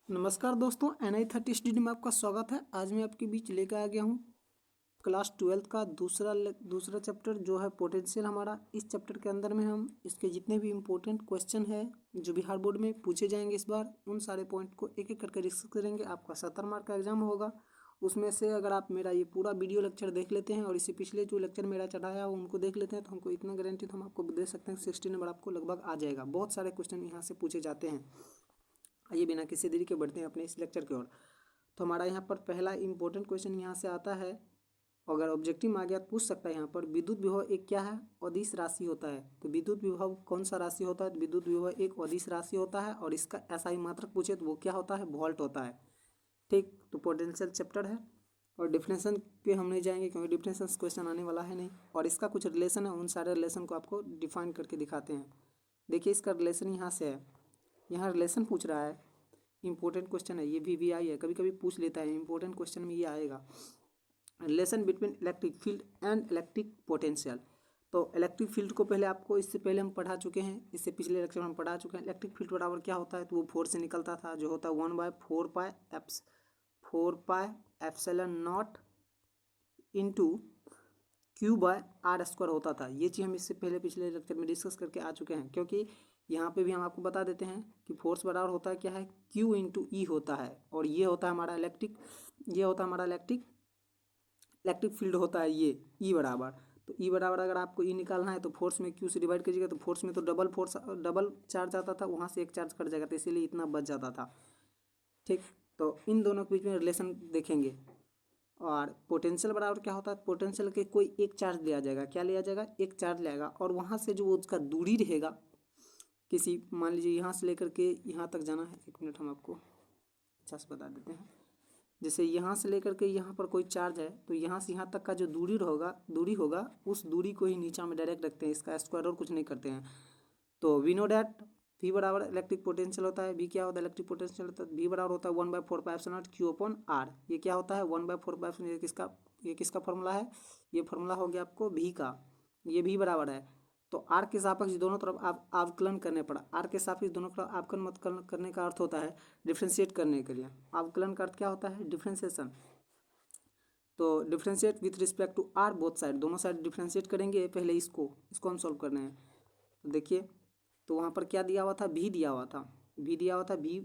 नमस्कार दोस्तों, NI30 study में आपका स्वागत है। आज मैं आपके बीच लेकर आ गया हूँ क्लास 12 का दूसरा चैप्टर जो है पोटेंशियल हमारा। इस चैप्टर के अंदर में हम इसके जितने भी इम्पोर्टेंट क्वेश्चन है जो बिहार बोर्ड में पूछे जाएंगे इस बार, उन सारे पॉइंट को एक एक करके डिस्कस करेंगे। आपका 70 मार्क का एग्जाम होगा। उसमें से अगर आप मेरा ये पूरा वीडियो लेक्चर देख लेते हैं और इससे पिछले जो लेक्चर मेरा चढ़ाया है उनको देख लेते हैं तो हमको इतना गारंटी हम आपको दे सकते हैं 60 नंबर आपको लगभग आ जाएगा। बहुत सारे क्वेश्चन यहाँ से पूछे जाते हैं। आइए बिना किसी देरी के बढ़ते हैं अपने इस लेक्चर की ओर। तो हमारा यहाँ पर पहला इंपॉर्टेंट क्वेश्चन यहाँ से आता है। अगर ऑब्जेक्टिव में आ गया तो पूछ सकता है यहाँ पर विद्युत विभव एक क्या है? अदिश राशि होता है। तो विद्युत विभव कौन सा राशि होता है? तो विद्युत विभव एक अदिश राशि होता है और इसका SI मात्रक पूछे तो वो क्या होता है? वोल्ट होता है। ठीक, तो पोटेंशियल चैप्टर है और डिफरेंशियल पे हम नहीं जाएंगे क्योंकि डिफरेंशियल क्वेश्चन आने वाला है नहीं। और इसका कुछ रिलेशन है, उन सारे रिलेशन को आपको डिफाइन करके दिखाते हैं। देखिए इसका रिलेशन यहाँ से है, यहाँ रिलेशन पूछ रहा है। इंपॉर्टेंट क्वेश्चन है ये, VVI है, कभी कभी पूछ लेता है। इंपॉर्टेंट क्वेश्चन में ये आएगा, relation between electric field and electric potential. तो इलेक्ट्रिक फील्ड को पहले आपको इससे पहले हम पढ़ा चुके हैं, इससे पिछले लेक्चर में हम पढ़ा चुके हैं। इलेक्ट्रिक फील्ड बराबर क्या होता है? तो वो फोर्स से निकलता था जो होता है 1/4π/4πε0 इंटू Q/R² होता था। ये चीज़ हम इससे पहले पिछले लेक्चर में डिस्कस करके आ चुके हैं। क्योंकि यहाँ पे भी हम आपको बता देते हैं कि फोर्स बराबर होता है क्या है? Q इंटू E होता है। और ये होता है हमारा इलेक्ट्रिक, ये होता है हमारा इलेक्ट्रिक फील्ड होता है ये E बराबर। तो E बराबर अगर आपको E निकालना है तो फोर्स में Q से डिवाइड कीजिएगा। तो फोर्स में तो डबल चार्ज आता था, वहाँ से एक चार्ज कट जाएगा, तो इसीलिए इतना बच जाता था। ठीक, तो इन दोनों के बीच में रिलेशन देखेंगे। और पोटेंशियल बराबर क्या होता है? पोटेंशियल के कोई एक चार्ज लिया जाएगा। क्या लिया जाएगा? एक चार्ज लेगा और वहाँ से जो उसका दूरी रहेगा, किसी मान लीजिए यहाँ से लेकर के यहाँ तक जाना है। एक मिनट हम आपको अच्छा से बता देते हैं। जैसे यहाँ से लेकर के यहाँ पर कोई चार्ज है तो यहाँ से यहाँ तक का जो दूरी होगा उस दूरी को ही नीचा में डायरेक्ट रखते हैं, इसका स्क्वायर और कुछ नहीं करते हैं। तो वी नो डैट V बराबर इलेक्ट्रिक पोटेंशियल होता है। V क्या होता है? इलेक्ट्रिक पोटेंशियल होता है। V बराबर होता है 1/4πε0 Q/R। ये क्या होता है? 1/4πε0। ये किसका फॉर्मूला है? ये फॉर्मूला हो गया आपको V का। ये V बराबर है। तो R के सापेक्ष दोनों तरफ आप अवकलन करने पड़ा। R के सापेक्ष दोनों तरफ अवकलन मत करने का अर्थ होता है डिफ्रेंशिएट करने के लिए। अवकलन का अर्थ क्या होता है? डिफ्रेंशिएशन। तो differentiate with respect to R both side, दोनों साइड डिफ्रेंशिएट करेंगे। पहले इसको हम सॉल्व करने हैं। तो देखिए, तो वहाँ पर क्या दिया हुआ था? V दिया हुआ था। V दिया हुआ था V,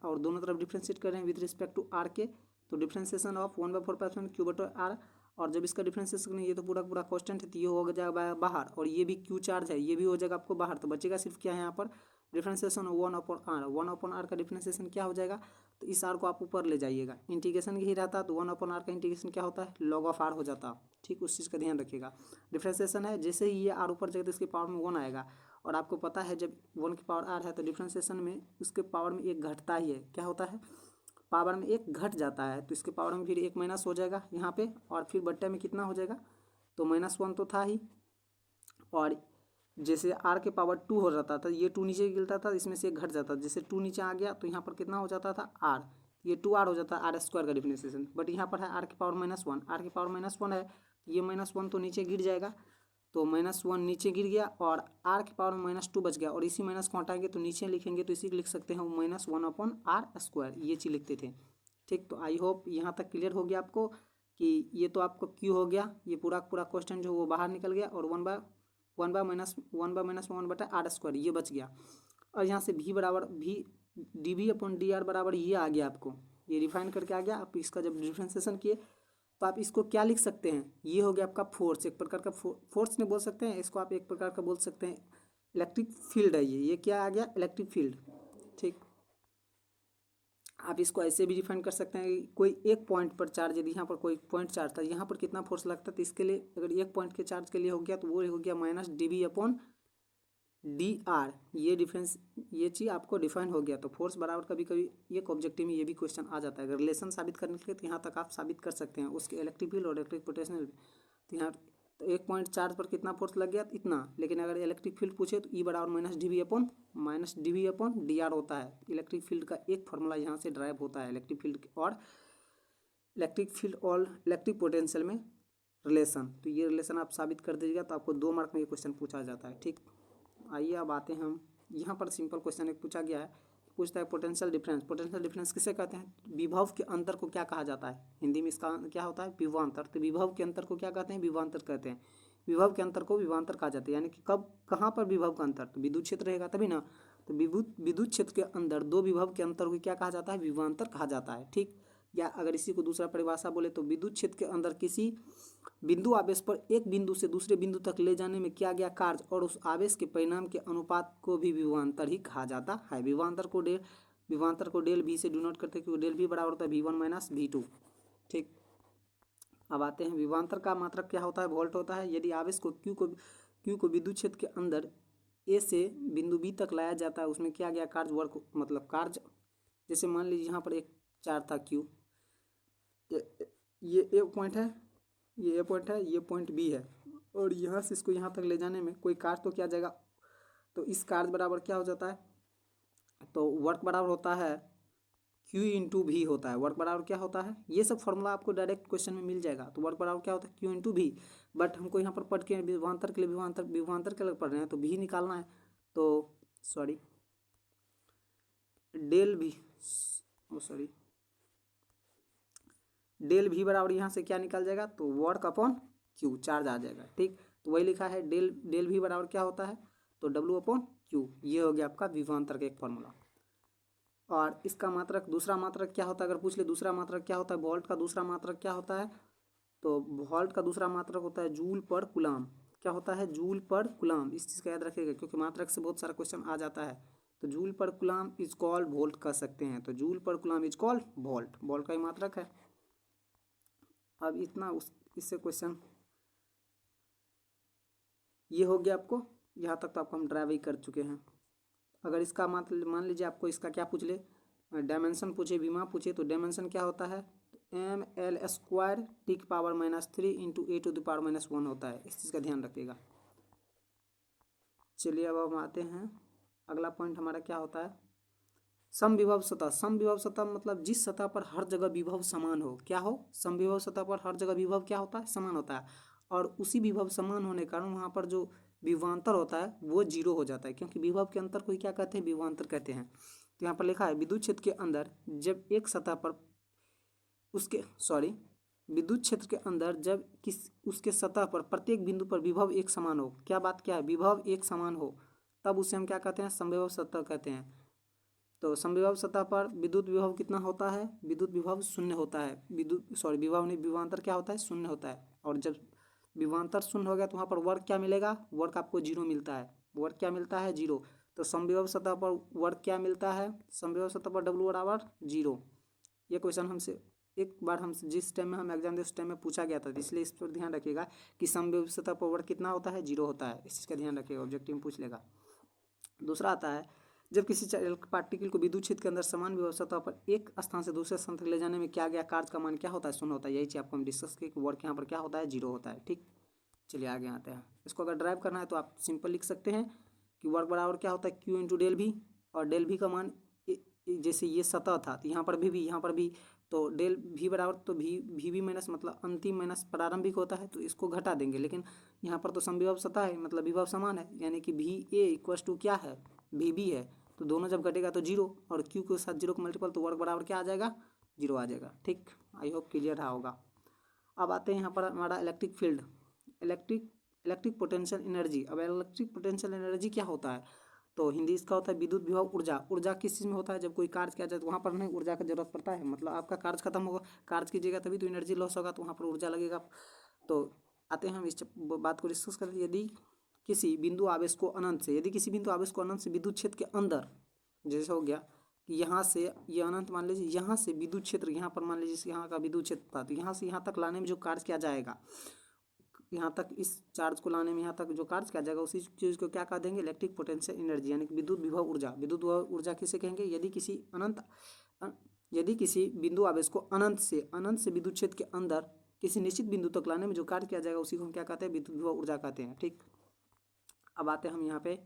और दोनों तरफ डिफ्रेंशिएट कर रहे हैं विद रिस्पेक्ट टू R के। तो डिफ्रेंशिएशन ऑफ 1/4π Q/R। और जब इसका डिफ्रेंशिएशन, ये तो पूरा पूरा कांस्टेंट है तो ये हो जाएगा बाहर, और ये भी Q चार्ज है, ये भी हो जाएगा आपको बाहर। तो बचेगा सिर्फ क्या है यहाँ पर? Differentiation 1/R। 1/R का डिफ्रेंशिएशन क्या हो जाएगा? तो इस R को आप ऊपर ले जाइएगा। इंटीग्रेशन ही रहता तो 1/R का इंटीग्रेशन क्या होता है? log ऑफ R हो जाता। ठीक, उस चीज़ का ध्यान रखिएगा। डिफ्रेंशिएशन है, जैसे ही ये R ऊपर जाएगा तो इसके पावर में 1 आएगा। और आपको पता है जब 1 की पावर R है तो डिफ्रेंशिएशन में उसके पावर में एक घटता ही है। क्या होता है? पावर में एक घट जाता है, तो इसके पावर में फिर एक माइनस हो जाएगा यहाँ पे, और फिर बट्टे में कितना हो जाएगा? तो -1 तो था ही। और जैसे R के पावर 2 हो जाता था, ये 2 नीचे गिरता था, इसमें से एक घट जाता था। जैसे 2 नीचे आ गया तो यहाँ पर कितना हो जाता था? R। ये 2R हो जाता है R² का डिफ्रेंशिएशन। बट यहाँ पर है R की पावर -1। R की पावर -1 है, ये -1 तो नीचे गिर जाएगा। तो -1 नीचे गिर गया और R की पावर में -2 बच गया, और इसी माइनस को हटाएंगे तो नीचे लिखेंगे तो इसी को लिख सकते हैं -1/R², ये चीज़ लिखते थे। ठीक, तो आई होप यहाँ तक क्लियर हो गया आपको कि ये तो आपको Q हो गया, ये पूरा पूरा क्वेश्चन जो वो बाहर निकल गया, और 1/-1/-1/R² ये बच गया। और यहाँ से V बराबर dV/dr बराबर ये आ गया आपको, ये रिफाइन करके आ गया। आप इसका जब डिफ्रेंशिएशन किए तो आप इसको क्या लिख सकते हैं? ये हो गया आपका फोर्स, एक प्रकार का फोर्स नहीं बोल सकते हैं इसको, आप एक प्रकार का बोल सकते हैं इलेक्ट्रिक फील्ड है ये क्या आ गया? Electric field. ठीक, आप इसको ऐसे भी डिफाइन कर सकते हैं कि कोई एक पॉइंट पर चार्ज, यदि यहाँ पर कोई पॉइंट चार्ज था, यहाँ पर कितना फोर्स लगता है, तो इसके लिए अगर एक पॉइंट के चार्ज के लिए हो गया तो वो हो गया -dV/dr। ये डिफरेंस, ये चीज़ आपको डिफाइन हो गया। तो फोर्स बराबर कभी कभी एक ऑब्जेक्टिव में ये भी क्वेश्चन आ जाता है। अगर रिलेशन साबित करने के लिए तो यहाँ तक आप साबित कर सकते हैं उसके इलेक्ट्रिक फील्ड और इलेक्ट्रिक पोटेंशियल। तो यहाँ तो एक पॉइंट चार्ज पर कितना फोर्स लग गया? इतना। लेकिन अगर इलेक्ट्रिक फील्ड पूछे तो E बराबर -dV/dr होता है। इलेक्ट्रिक फील्ड का एक फॉर्मूला यहाँ से ड्राइव होता है, इलेक्ट्रिक फील्ड और इलेक्ट्रिक पोटेंशियल में रिलेशन। तो ये रिलेशन आप साबित कर दीजिएगा तो आपको 2 मार्क में ये क्वेश्चन पूछा जाता है। ठीक, आइए अब आते हैं हम, यहाँ पर सिंपल क्वेश्चन एक पूछा गया है, पूछता है पोटेंशियल डिफरेंस। पोटेंशियल डिफरेंस किसे कहते हैं? विभव के अंतर को क्या कहा जाता है? हिंदी में इसका क्या होता है? विभवांतर। तो विभव के अंतर को क्या कहते हैं? विभवांतर कहते हैं। विभव के अंतर को विभवांतर कहा जाता है। यानी कि कब कहाँ पर विभव का अंतर? तो विद्युत क्षेत्र रहेगा तभी ना। तो विद्युत क्षेत्र के अंदर दो विभव के अंतर को क्या कहा जाता है? विभवांतर कहा जाता है। ठीक। या अगर इसी को दूसरा परिभाषा बोले तो विद्युत क्षेत्र के अंदर किसी बिंदु आवेश पर एक बिंदु से दूसरे बिंदु तक ले जाने में किया गया कार्य और उस आवेश के परिणाम के अनुपात को भी विभवांतर ही कहा जाता है। विभवांतर को डेल भी से डिनोट करते हैं, क्योंकि डेल भी बराबर होता है V1 माइनस V2। ठीक। अब आते हैं विभवांतर का मात्रक क्या होता है? वोल्ट होता है। यदि आवेश को Q को विद्युत क्षेत्र के अंदर A से बिंदु B तक लाया जाता है, उसमें किया गया कार्य वर्क मतलब कार्य, जैसे मान लीजिए यहाँ पर एक चार्ज था Q, ये A पॉइंट है, ये A पॉइंट है, ये पॉइंट B है, और यहाँ से इसको यहाँ तक ले जाने में कोई कार्य तो किया जाएगा। तो इस कार्य बराबर क्या हो जाता है? तो वर्क बराबर होता है Q इंटू भी होता है। वर्क बराबर क्या होता है? ये सब फॉर्मूला आपको डायरेक्ट क्वेश्चन में मिल जाएगा। तो वर्क बराबर क्या होता है? Q इंटू भी। बट हमको यहाँ पर पढ़ के विभवांतर के लिए विभवांतर के लिए पढ़ रहे हैं, तो भी निकालना है। तो सॉरी डेल भी बराबर यहाँ से क्या निकल जाएगा? तो वर्क अपॉन Q, चार्ज आ जाएगा। ठीक। तो वही लिखा है डेल भी बराबर क्या होता है? तो W अपॉन Q। ये हो गया आपका विभवांतर का एक फॉर्मूला। और इसका मात्रक, दूसरा मात्रक क्या होता है? अगर पूछ ले दूसरा मात्रक क्या होता है? वोल्ट का दूसरा मात्रक क्या होता है? तो वोल्ट का दूसरा मात्रक होता है जूल पर कूलाम। क्या होता है? जूल पर कूलाम। इस चीज़ का याद रखिएगा, क्योंकि मात्रक से बहुत सारा क्वेश्चन आ जाता है। तो जूल पर कूलाम इज कॉल्ड वोल्ट कह सकते हैं। तो जूल पर coulomb is called volt, volt का ही मात्रक है। अब इतना इससे क्वेश्चन ये हो गया आपको। यहाँ तक तो आपको हम ड्राइव ही कर चुके हैं। अगर इसका मान लीजिए आपको इसका क्या पूछ ले, डायमेंशन पूछे, विमा पूछे, तो डायमेंशन क्या होता है? ML स्क्वायर T की power -3 into A to the power -1 होता है। इस चीज़ का ध्यान रखिएगा। चलिए अब हम आते हैं, अगला पॉइंट हमारा क्या होता है? समविभव सतह। समविभव सतह मतलब जिस सतह पर हर जगह विभव समान हो। क्या हो? समविभव सतह पर हर जगह विभव क्या होता है? समान होता है। और उसी विभव समान होने के कारण वहाँ पर जो विभवांतर होता है वो जीरो हो जाता है, क्योंकि विभव के अंतर को ही क्या कहते हैं? विभवांतर कहते हैं। तो यहाँ पर लिखा है विद्युत क्षेत्र के अंदर जब एक सतह पर विद्युत क्षेत्र के अंदर जब उसके सतह पर प्रत्येक बिंदु पर विभव एक समान हो। क्या बात क्या है? विभव एक समान हो, तब उसे हम क्या कहते हैं? समविभव सतह कहते हैं। तो समविभव सतह पर विद्युत विभव कितना होता है? विद्युत विभव शून्य होता है। विभव नहीं, विभवांतर क्या होता है? शून्य होता है। और जब विभवांतर शून्य हो गया तो वहाँ पर वर्क क्या मिलेगा? वर्क आपको जीरो मिलता है। वर्क क्या मिलता है? जीरो। तो समविभव सतह पर वर्क क्या मिलता है? समविभव सतह पर W बराबर जीरो। ये क्वेश्चन हमसे एक बार जिस टाइम में हम एग्जाम दे उस टाइम में पूछा गया था, इसलिए इस पर ध्यान रखिएगा कि समविभव सतह पर वर्क कितना होता है? जीरो होता है। इस चीज़ का ध्यान रखिएगा, ऑब्जेक्टिव में पूछ लेगा। दूसरा आता है जब किसी पार्टिकल को विद्युत क्षेत्र के अंदर समान विभव सतह पर एक स्थान से दूसरे स्थान तक ले जाने में क्या गया कार्य का मान क्या होता है? शून्य होता है। यही चीज़ आपको हम डिस्कस किए कि वर्क यहाँ पर क्या होता है? जीरो होता है। ठीक। चलिए आगे आते हैं। इसको अगर ड्राइव करना है तो आप सिंपल लिख सकते हैं कि वर्क बराबर क्या होता है? Q इंटू डेल भी। और डेल भी का मान जैसे ये सतह था तो यहाँ पर भी तो डेल भी बराबर तो भी माइनस मतलब अंतिम माइनस प्रारंभिक होता है, तो इसको घटा देंगे। लेकिन यहाँ पर तो समविभव सतह है, मतलब विभव समान है, यानी कि VA इक्वस टू क्या है? VB है। तो दोनों जब घटेगा तो जीरो, और Q के साथ जीरो का मल्टीपल, तो वर्क बराबर क्या आ जाएगा? जीरो आ जाएगा। ठीक। आई होप क्लियर रहा होगा। अब आते हैं यहाँ पर हमारा electric field, electric potential energy. अब इलेक्ट्रिक पोटेंशियल एनर्जी क्या होता है? तो हिंदी इसका होता है विद्युत विभव ऊर्जा। ऊर्जा किस चीज़ में होता है? जब कोई कार्य किया जाए तो वहाँ पर नहीं ऊर्जा का जरूरत पड़ता है, मतलब आपका कार्य खत्म होगा, कार्य कीजिएगा तभी तो एनर्जी लॉस होगा, तो वहाँ पर ऊर्जा लगेगा। तो आते हैं हम इस बात को डिस्कस करते हैं। यदि किसी बिंदु आवेश को अनंत से विद्युत क्षेत्र के अंदर, जैसे हो गया कि यहाँ से ये अनंत मान लीजिए, यहाँ से विद्युत क्षेत्र, यहाँ पर मान लीजिए यहाँ का विद्युत क्षेत्र था, तो यहाँ से यहाँ तक लाने में जो कार्य किया जाएगा, यहाँ तक इस चार्ज को लाने में यहाँ तक जो कार्य किया जाएगा, उसी चीज़ को क्या कह देंगे? इलेक्ट्रिक पोटेंशियल एनर्जी, यानी कि विद्युत विभव ऊर्जा। विद्युत विभव ऊर्जा किसे कहेंगे? यदि किसी बिंदु आवेश को अनंत से विद्युत क्षेत्र के अंदर किसी निश्चित बिंदु तक लाने में जो कार्य किया जाएगा, उसी को हम क्या कहते हैं? विद्युत विभव ऊर्जा कहते हैं। ठीक। अब आते हैं हम यहाँ पे,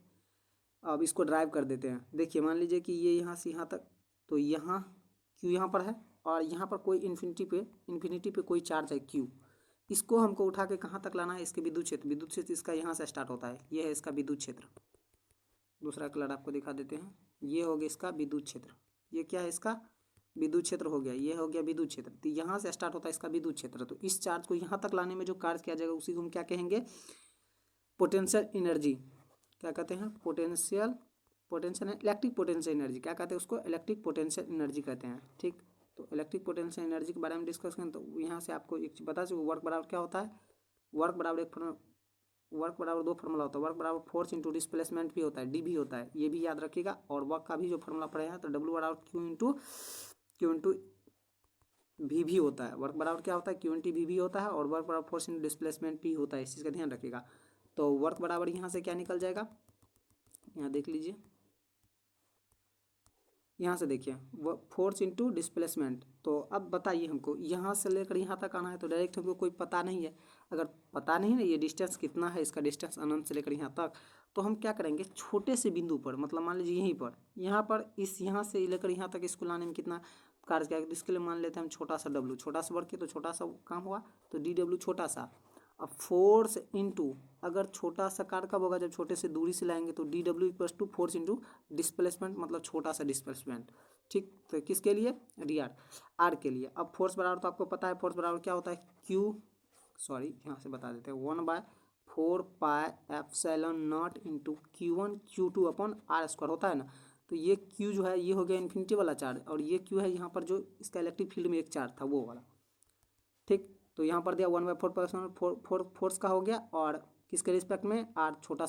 अब इसको ड्राइव कर देते हैं। देखिए मान लीजिए कि ये यहाँ से यहाँ तक, तो यहाँ Q यहाँ पर है, और यहाँ पर कोई इन्फिनिटी पे कोई चार्ज है Q। इसको हमको उठा के कहाँ तक लाना है? इसके विद्युत क्षेत्र इसका यहाँ से स्टार्ट होता है, ये है इसका विद्युत क्षेत्र। दूसरा कलर आपको दिखा देते हैं। ये हो गया इसका विद्युत क्षेत्र, ये क्या है इसका विद्युत क्षेत्र हो गया, ये हो गया विद्युत क्षेत्र। तो यहाँ से स्टार्ट होता है इसका विद्युत क्षेत्र। तो इस चार्ज को यहाँ तक लाने में जो कार्य किया जाएगा उसी को हम क्या कहेंगे, पोटेंशियल एनर्जी। क्या कहते हैं, पोटेंशियल इलेक्ट्रिक पोटेंशियल एनर्जी। क्या कहते हैं उसको, इलेक्ट्रिक पोटेंशियल एनर्जी कहते हैं। ठीक, तो इलेक्ट्रिक पोटेंशियल एनर्जी के बारे में डिस्कस करें तो यहाँ से आपको एक चीज बता चुके, वर्क बराबर क्या होता है, वर्क बराबर दो फार्मूला होता है। वर्क बराबर फोर्स इंटू डिस्प्लेसमेंट भी होता है, डी भी होता है, ये भी याद रखिएगा। और वर्क का भी जो फार्मूला पढ़े हैं तो डब्ल्यू बराबर क्यू इंटू वी भी होता है। वर्क बराबर क्या होता है, क्यू इंटू वी भी होता है, और वर्क बराबर फोर्स इंटू डिस्प्लेसमेंट भी होता है। इस चीज़ का ध्यान रखिएगा। तो वर्क बराबर यहाँ से क्या निकल जाएगा, यहाँ देख लीजिए, यहाँ से देखिए वो फोर्स इंटू डिस्प्लेसमेंट। तो अब बताइए हमको यहाँ से लेकर यहाँ तक आना है, तो डायरेक्ट हमको कोई पता नहीं है। अगर पता नहीं है ये डिस्टेंस कितना है, इसका डिस्टेंस अनंत से लेकर यहाँ तक, तो हम क्या करेंगे, छोटे से बिंदु पर, मतलब मान लीजिए यहीं पर, यहाँ पर इस यहाँ से लेकर यहाँ तक इसको लाने में कितना कार्य किया, इसके लिए मान लेते हैं हम छोटा सा डब्लू, छोटा सा वर्क किया तो छोटा सा काम हुआ, तो डी डब्ल्यू छोटा सा। अब फोर्स इंटू, अगर छोटा सा कार्य कब होगा, जब छोटे से दूरी से लाएंगे, तो D W equals to force into displacement, मतलब छोटा सा डिस्प्लेसमेंट। ठीक, तो किसके लिए, डी आर के लिए। अब फोर्स बराबर तो आपको पता है, फोर्स बराबर क्या होता है, यहाँ से बता देते हैं, 1/4πε0 into Q1 Q2 upon R square होता है ना। तो ये Q जो है ये हो गया इन्फिनिटी वाला चार्ज, और ये Q है यहाँ पर जो इसका इलेक्ट्रिक फील्ड में एक चार्ज था वो वाला। ठीक, तो यहाँ पर दिया 1/4 फोर्स का हो गया, और किसके रिस्पेक्ट में, आर छोटा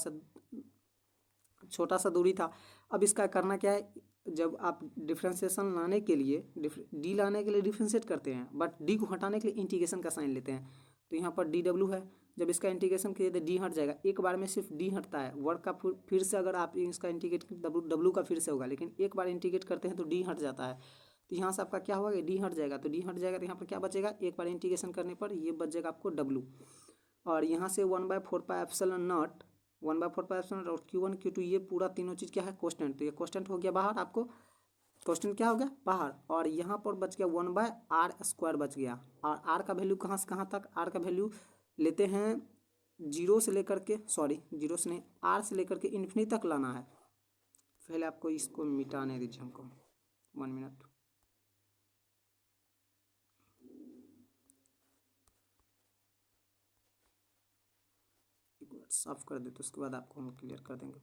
सा दूरी था। अब इसका करना क्या है, जब आप डिफ्रेंशिएशन लाने के लिए डी लाने के लिए डिफ्रेंशिएट करते हैं, बट डी को हटाने के लिए इंटीग्रेशन का साइन लेते हैं। तो यहाँ पर डी डब्ल्यू है, जब इसका इंटीग्रेशन किए तो डी हट जाएगा, एक बार में सिर्फ डी हटता है। वर्क का फिर से अगर आप इसका इंटीग्रेट डब्ल्यू का फिर से होगा, लेकिन एक बार इंटीग्रेट करते हैं तो डी हट जाता है। तो यहाँ से आपका क्या होगा, डी हट जाएगा, तो डी हट जाएगा तो यहाँ पर क्या बचेगा, एक बार इंटीग्रेशन करने पर ये बच जाएगा आपको डब्ल्यू। और यहाँ से 1/4πε0 और Q1 Q2 ये पूरा तीनों चीज़ क्या है, कांस्टेंट। तो ये कांस्टेंट हो गया बाहर, आपको कांस्टेंट क्या हो गया बाहर, और यहाँ पर बच गया 1/r² बच गया। और आर का वैल्यू कहाँ से कहाँ तक, आर का वैल्यू लेते हैं जीरो से लेकर के, जीरो से नहीं, आर से लेकर के इन्फिनिटी तक लाना है। पहले आपको इसको मिटाने दीजिए हमको 1 मिनट। साफ कर देते, उसके बाद आपको हम क्लियर कर देंगे,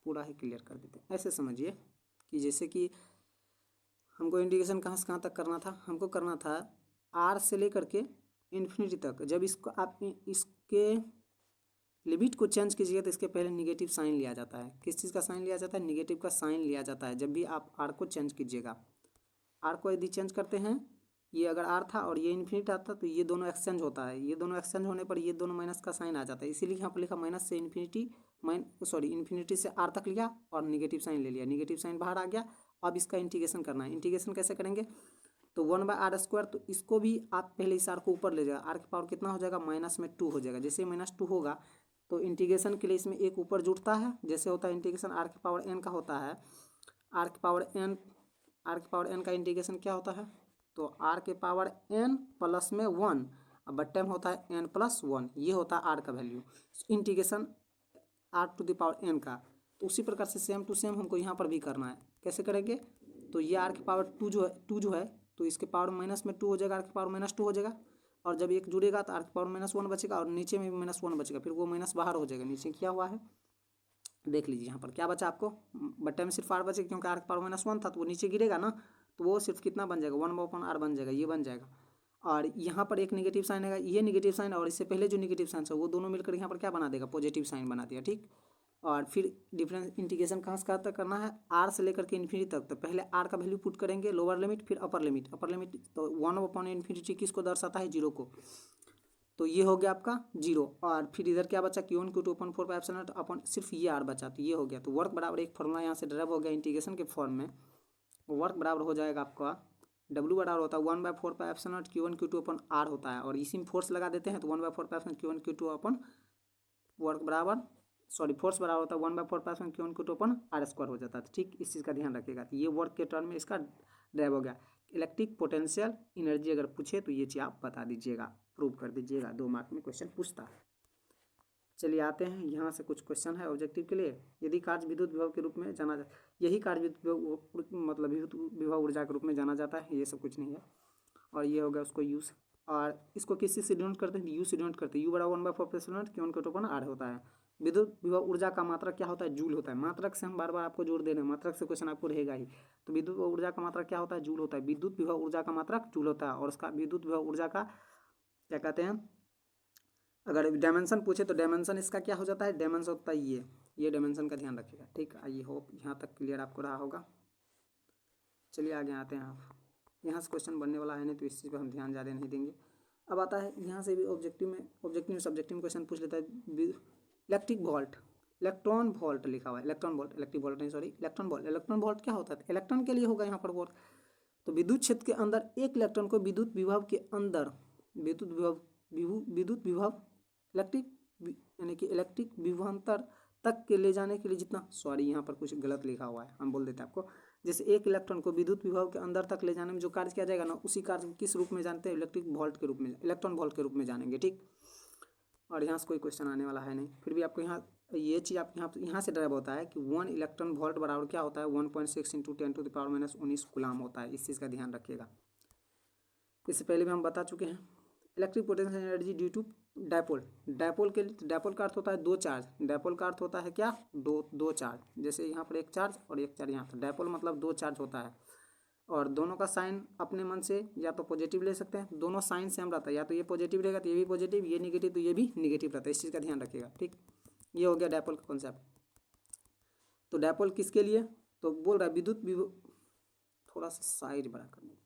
पूरा ही क्लियर कर देते हैं। ऐसे समझिए कि जैसे कि हमको इंटीग्रेशन कहाँ से कहाँ तक करना था, हमको करना था आर से लेकर के इन्फिनिटी तक। जब इसको आप इसके लिमिट को चेंज कीजिएगा तो इसके पहले निगेटिव साइन लिया जाता है। किस चीज़ का साइन लिया जाता है, निगेटिव का साइन लिया जाता है जब भी आप आर को चेंज कीजिएगा। आर को यदि चेंज करते हैं, ये अगर आर था और ये इन्फिनिटी आता तो ये दोनों एक्सचेंज होता है, ये दोनों एक्सचेंज होने पर ये दोनों माइनस का साइन आ जाता है। इसीलिए यहाँ पर लिखा माइनस से इन्फिनिटी, इन्फिनिटी से आर तक लिया और निगेटिव साइन ले लिया, निगेटिव साइन बाहर आ गया। अब इसका इंटीग्रेशन करना है, इंटीग्रेशन कैसे करेंगे, तो 1/r², तो इसको भी आप पहले इस आर को ऊपर ले जाएगा, आर की पावर कितना हो जाएगा, -2 हो जाएगा। जैसे -2 होगा तो इंटीग्रेशन के लिए इसमें एक ऊपर जुड़ता है, जैसे होता है इंटीग्रेशन आर की पावर n का होता है, आर की पावर n का इंटीग्रेशन क्या होता है, तो आर के पावर n प्लस में 1, अब बट्टे में होता है n+1, ये होता है आर का वैल्यू, इंटीग्रेशन r⁴ का। तो उसी प्रकार से सेम टू सेम हमको यहाँ पर भी करना है। कैसे करेंगे, तो ये आर की पावर 2 जो है तो इसके पावर -2 हो जाएगा, आर की पावर -2 हो जाएगा, और जब एक जुड़ेगा तो आर की पावर -1 बचेगा, और नीचे में भी -1 बचेगा, फिर वो माइनस बाहर हो जाएगा। नीचे क्या हुआ है देख लीजिए, यहाँ पर क्या बचा आपको, बट्टे में सिर्फ आर बचेगा, क्योंकि आर की पावर -1 था तो वो नीचे गिरेगा ना, तो वो सिर्फ कितना बन जाएगा, 1/r बन जाएगा, ये बन जाएगा। और यहाँ पर एक निगेटिव साइन आएगा, ये निगेटिव साइन और इससे पहले जो निगेटिव साइन है वो दोनों मिलकर यहाँ पर क्या बना देगा, पॉजिटिव साइन बना दिया। ठीक, और फिर डिफरेंस इंटीग्रेशन कहाँ से कहाँ तक करना है, आर से लेकर के इन्फिनिटी तक। तो पहले आर का वैल्यू पुट करेंगे लोअर लिमिट, फिर अपर लिमिट। तो 1/∞ किसको दर्शाता है, 0 को, तो ये हो गया आपका 0। और फिर इधर क्या बचा, Q1 Q2 अपॉन 4πε0 अपॉन सिर्फ ये आर बचा, तो ये हो गया। तो वर्क बराबर एक फॉर्मूला यहाँ से ड्राइव हो गया इंटीग्रेशन के फॉर्म में, वर्क बराबर हो जाएगा आपका W बराबर होता है 1/4πε0 Q1 Q2 अपॉन आर होता है, और इसी में फोर्स लगा देते हैं तो 1/4πε0 Q1 Q2 अपॉन वर्क बराबर फोर्स बराबर होता है 1/4πε0 Q1 Q2 अपॉन r² हो जाता है। ठीक, इस चीज़ का ध्यान रखिएगा। तो ये वर्क के टर्म में इसका ड्राइव हो गया। इलेक्ट्रिक पोटेंशियल एनर्जी अगर पूछे तो ये चीज़ आप बता दीजिएगा, प्रूव कर दीजिएगा, 2 मार्क में क्वेश्चन पूछता है। चलिए आते हैं, यहाँ से कुछ क्वेश्चन है ऑब्जेक्टिव के लिए। यदि कार्य विद्युत विभव के रूप में जाना जाता, यही कार्य विद्युत विभव मतलब विद्युत विभव ऊर्जा के रूप में जाना जाता है, ये सब कुछ नहीं है। और ये हो गया उसको यूज, और इसको किसी से डिनोट करते हैं, यू से डिनोट करते हैं। यू बराबर 1/4 क्यों उनके टोपन आर होता है। विद्युत विभव ऊर्जा का मात्रक क्या होता है, जूल होता है। मात्रक से हम बार बार आपको जोड़ दे रहे हैं, मात्रक से क्वेश्चन आपको रहेगा ही। तो विद्युत विभव ऊर्जा का मात्रक क्या होता है, जूल होता है। विद्युत विभव ऊर्जा का मात्रक जूल होता है। और उसका विद्युत विभव ऊर्जा का क्या कहते हैं, अगर डायमेंशन पूछे तो डायमेंशन इसका क्या हो जाता है, डायमेंशन होता है ये डायमेंशन का ध्यान रखिएगा, ठीक। आई होप यहाँ तक क्लियर आपको रहा होगा। चलिए आगे आते हैं। आप यहाँ से क्वेश्चन बनने वाला है नहीं, तो इस चीज़ पर हम ध्यान ज़्यादा नहीं देंगे। अब आता है यहाँ से भी ऑब्जेक्टिव में सब्जेक्टिव में क्वेश्चन पूछ लेता है। इलेक्ट्रिक वोल्ट, इलेक्ट्रॉन वोल्ट लिखा हुआ है, इलेक्ट्रॉन वोल्ट, इलेक्ट्रिक वोल्ट नहीं, sorry, electron volt. Electron volt क्या होता है, इलेक्ट्रॉन के लिए होगा यहाँ पर वोल्ट। तो विद्युत क्षेत्र के अंदर एक इलेक्ट्रॉन को विद्युत विभव के अंदर, विद्युत विभव इलेक्ट्रिक यानी कि इलेक्ट्रिक विभवांतर तक के ले जाने के लिए जितना, सॉरी यहाँ पर कुछ गलत लिखा हुआ है, हम बोल देते हैं आपको। जैसे एक इलेक्ट्रॉन को विद्युत विभव के अंदर तक ले जाने में जो कार्य किया जाएगा ना, उसी कार्य को किस रूप में जानते हैं, इलेक्ट्रिक वोल्ट के रूप में, इलेक्ट्रॉन वोल्ट के रूप में जानेंगे, ठीक। और यहाँ से कोई क्वेश्चन आने वाला है नहीं, फिर भी आपको यहाँ ये चीज़ आप यहाँ से ड्राइव होता है कि 1 इलेक्ट्रॉन वोल्ट बराबर क्या होता है, 1.6 × 10⁻⁻19 कूलाम होता है। इस चीज़ का ध्यान रखिएगा। इससे पहले भी हम बता चुके हैं। Electric potential energy due to dipole, dipole के लिए डायपोल का अर्थ होता है दो चार्ज, डायपोल का अर्थ होता है क्या, दो चार्ज। जैसे यहाँ पर एक चार्ज और एक चार्ज यहाँ पर, डायपोल मतलब दो चार्ज होता है। और दोनों का साइन अपने मन से या तो पॉजिटिव ले सकते हैं, दोनों साइन सेम रहता है, या तो ये पॉजिटिव रहेगा तो ये भी पॉजिटिव, ये निगेटिव तो ये भी निगेटिव रहता है। इस चीज़ का ध्यान रखिएगा, ठीक। ये हो गया डायपोल का कॉन्सेप्ट। तो डायपोल किसके लिए, तो बोल रहा है विद्युत विभव, थोड़ा सा साइड बड़ा करने,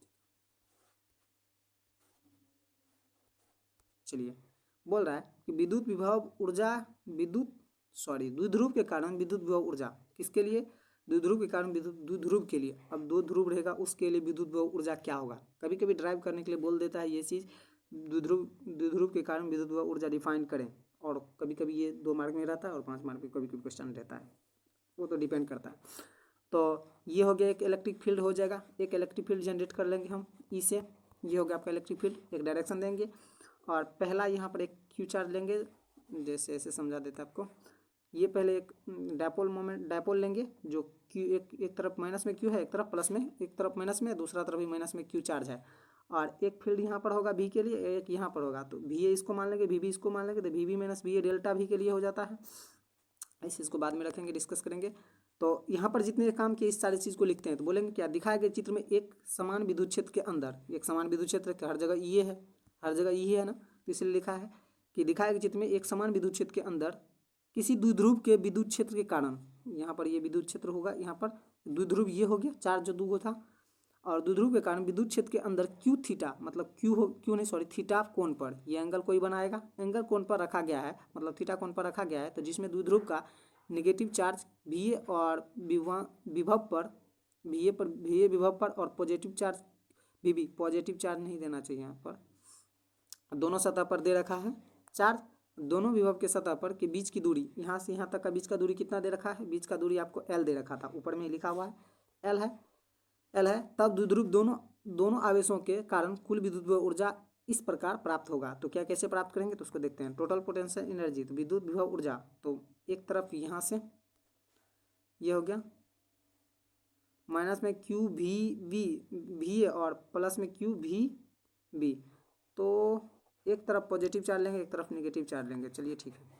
चलिए, बोल रहा है कि विद्युत विभव ऊर्जा द्विध्रुव के कारण विद्युत विभव ऊर्जा किसके लिए, द्विध्रुव के कारण विद्युत द्विध्रुव के लिए। अब दो ध्रुव रहेगा उसके लिए विद्युत विभव ऊर्जा क्या होगा, कभी कभी ड्राइव करने के लिए बोल देता है ये चीज़, द्विध्रुव के कारण विद्युत विभव ऊर्जा डिफाइन करें। और कभी कभी ये 2 मार्क में रहता है और 5 मार्क में कभी कभी क्वेश्चन रहता है, वो तो डिपेंड करता है। तो ये हो गया एक इलेक्ट्रिक फील्ड हो जाएगा, एक इलेक्ट्रिक फील्ड जनरेट कर लेंगे हम ई से। ये हो गया आपका इलेक्ट्रिक फील्ड, एक डायरेक्शन देंगे। और पहला यहाँ पर एक क्यू चार्ज लेंगे, जैसे ऐसे समझा देते आपको। ये पहले एक डायपोल लेंगे, जो क्यू एक तरफ माइनस में क्यू है, एक तरफ प्लस में, एक तरफ माइनस में, दूसरा तरफ भी माइनस में क्यू चार्ज है। और एक फील्ड यहाँ पर होगा भी के लिए, एक यहाँ पर होगा, तो भी ए इसको मान लेंगे, भी भी इसको मान लेंगे, तो भी माइनस भी ए डेल्टा भी के लिए हो जाता है। इस चीज़ को बाद में रखेंगे, डिस्कस करेंगे। तो यहाँ पर जितने काम किए इस सारी चीज़ को लिखते हैं, तो बोलेंगे क्या, दिखाए गए चित्र में एक समान विद्युत क्षेत्र के अंदर, एक समान विद्युत क्षेत्र हर जगह ये है, हर जगह ये है ना, तो इसलिए लिखा है कि दिखाए गए चित्र में एक समान विद्युत क्षेत्र के अंदर किसी द्विध्रुव के विद्युत क्षेत्र के कारण, यहाँ पर ये विद्युत क्षेत्र होगा, यहाँ पर द्विध्रुव ये हो गया, चार्ज जो दूगो था, और द्विध्रुव के कारण विद्युत क्षेत्र के अंदर क्यू थीटा, मतलब क्यू नहीं सॉरी थीटा कोण पर, ये एंगल कोई बनाएगा, एंगल कोण पर रखा गया है, मतलब थीटा कोण पर रखा गया है। तो जिसमें द्विध्रुव का नेगेटिव चार्ज भी ए और विभव पर भी ए विभव पर, और पॉजिटिव चार्ज भी पॉजिटिव चार्ज नहीं देना चाहिए यहाँ पर, दोनों सतह पर दे रखा है चार्ज। दोनों विभव के सतह पर के बीच की दूरी, यहाँ से यहाँ तक का बीच का दूरी कितना दे रखा है, बीच का दूरी आपको एल दे रखा था, ऊपर में लिखा हुआ है एल है। तब द्विध्रुव दोनों आवेशों के कारण कुल विद्युत विभव ऊर्जा इस प्रकार प्राप्त होगा। तो क्या कैसे प्राप्त करेंगे, तो उसको देखते हैं। टोटल पोटेंशियल एनर्जी, तो विद्युत विभव ऊर्जा, तो एक तरफ यहाँ से ये हो गया, माइनस में क्यू भी और प्लस में क्यू भी, तो एक तरफ पॉजिटिव चार्ज लेंगे, एक तरफ नेगेटिव चार्ज लेंगे। चलिए ठीक है,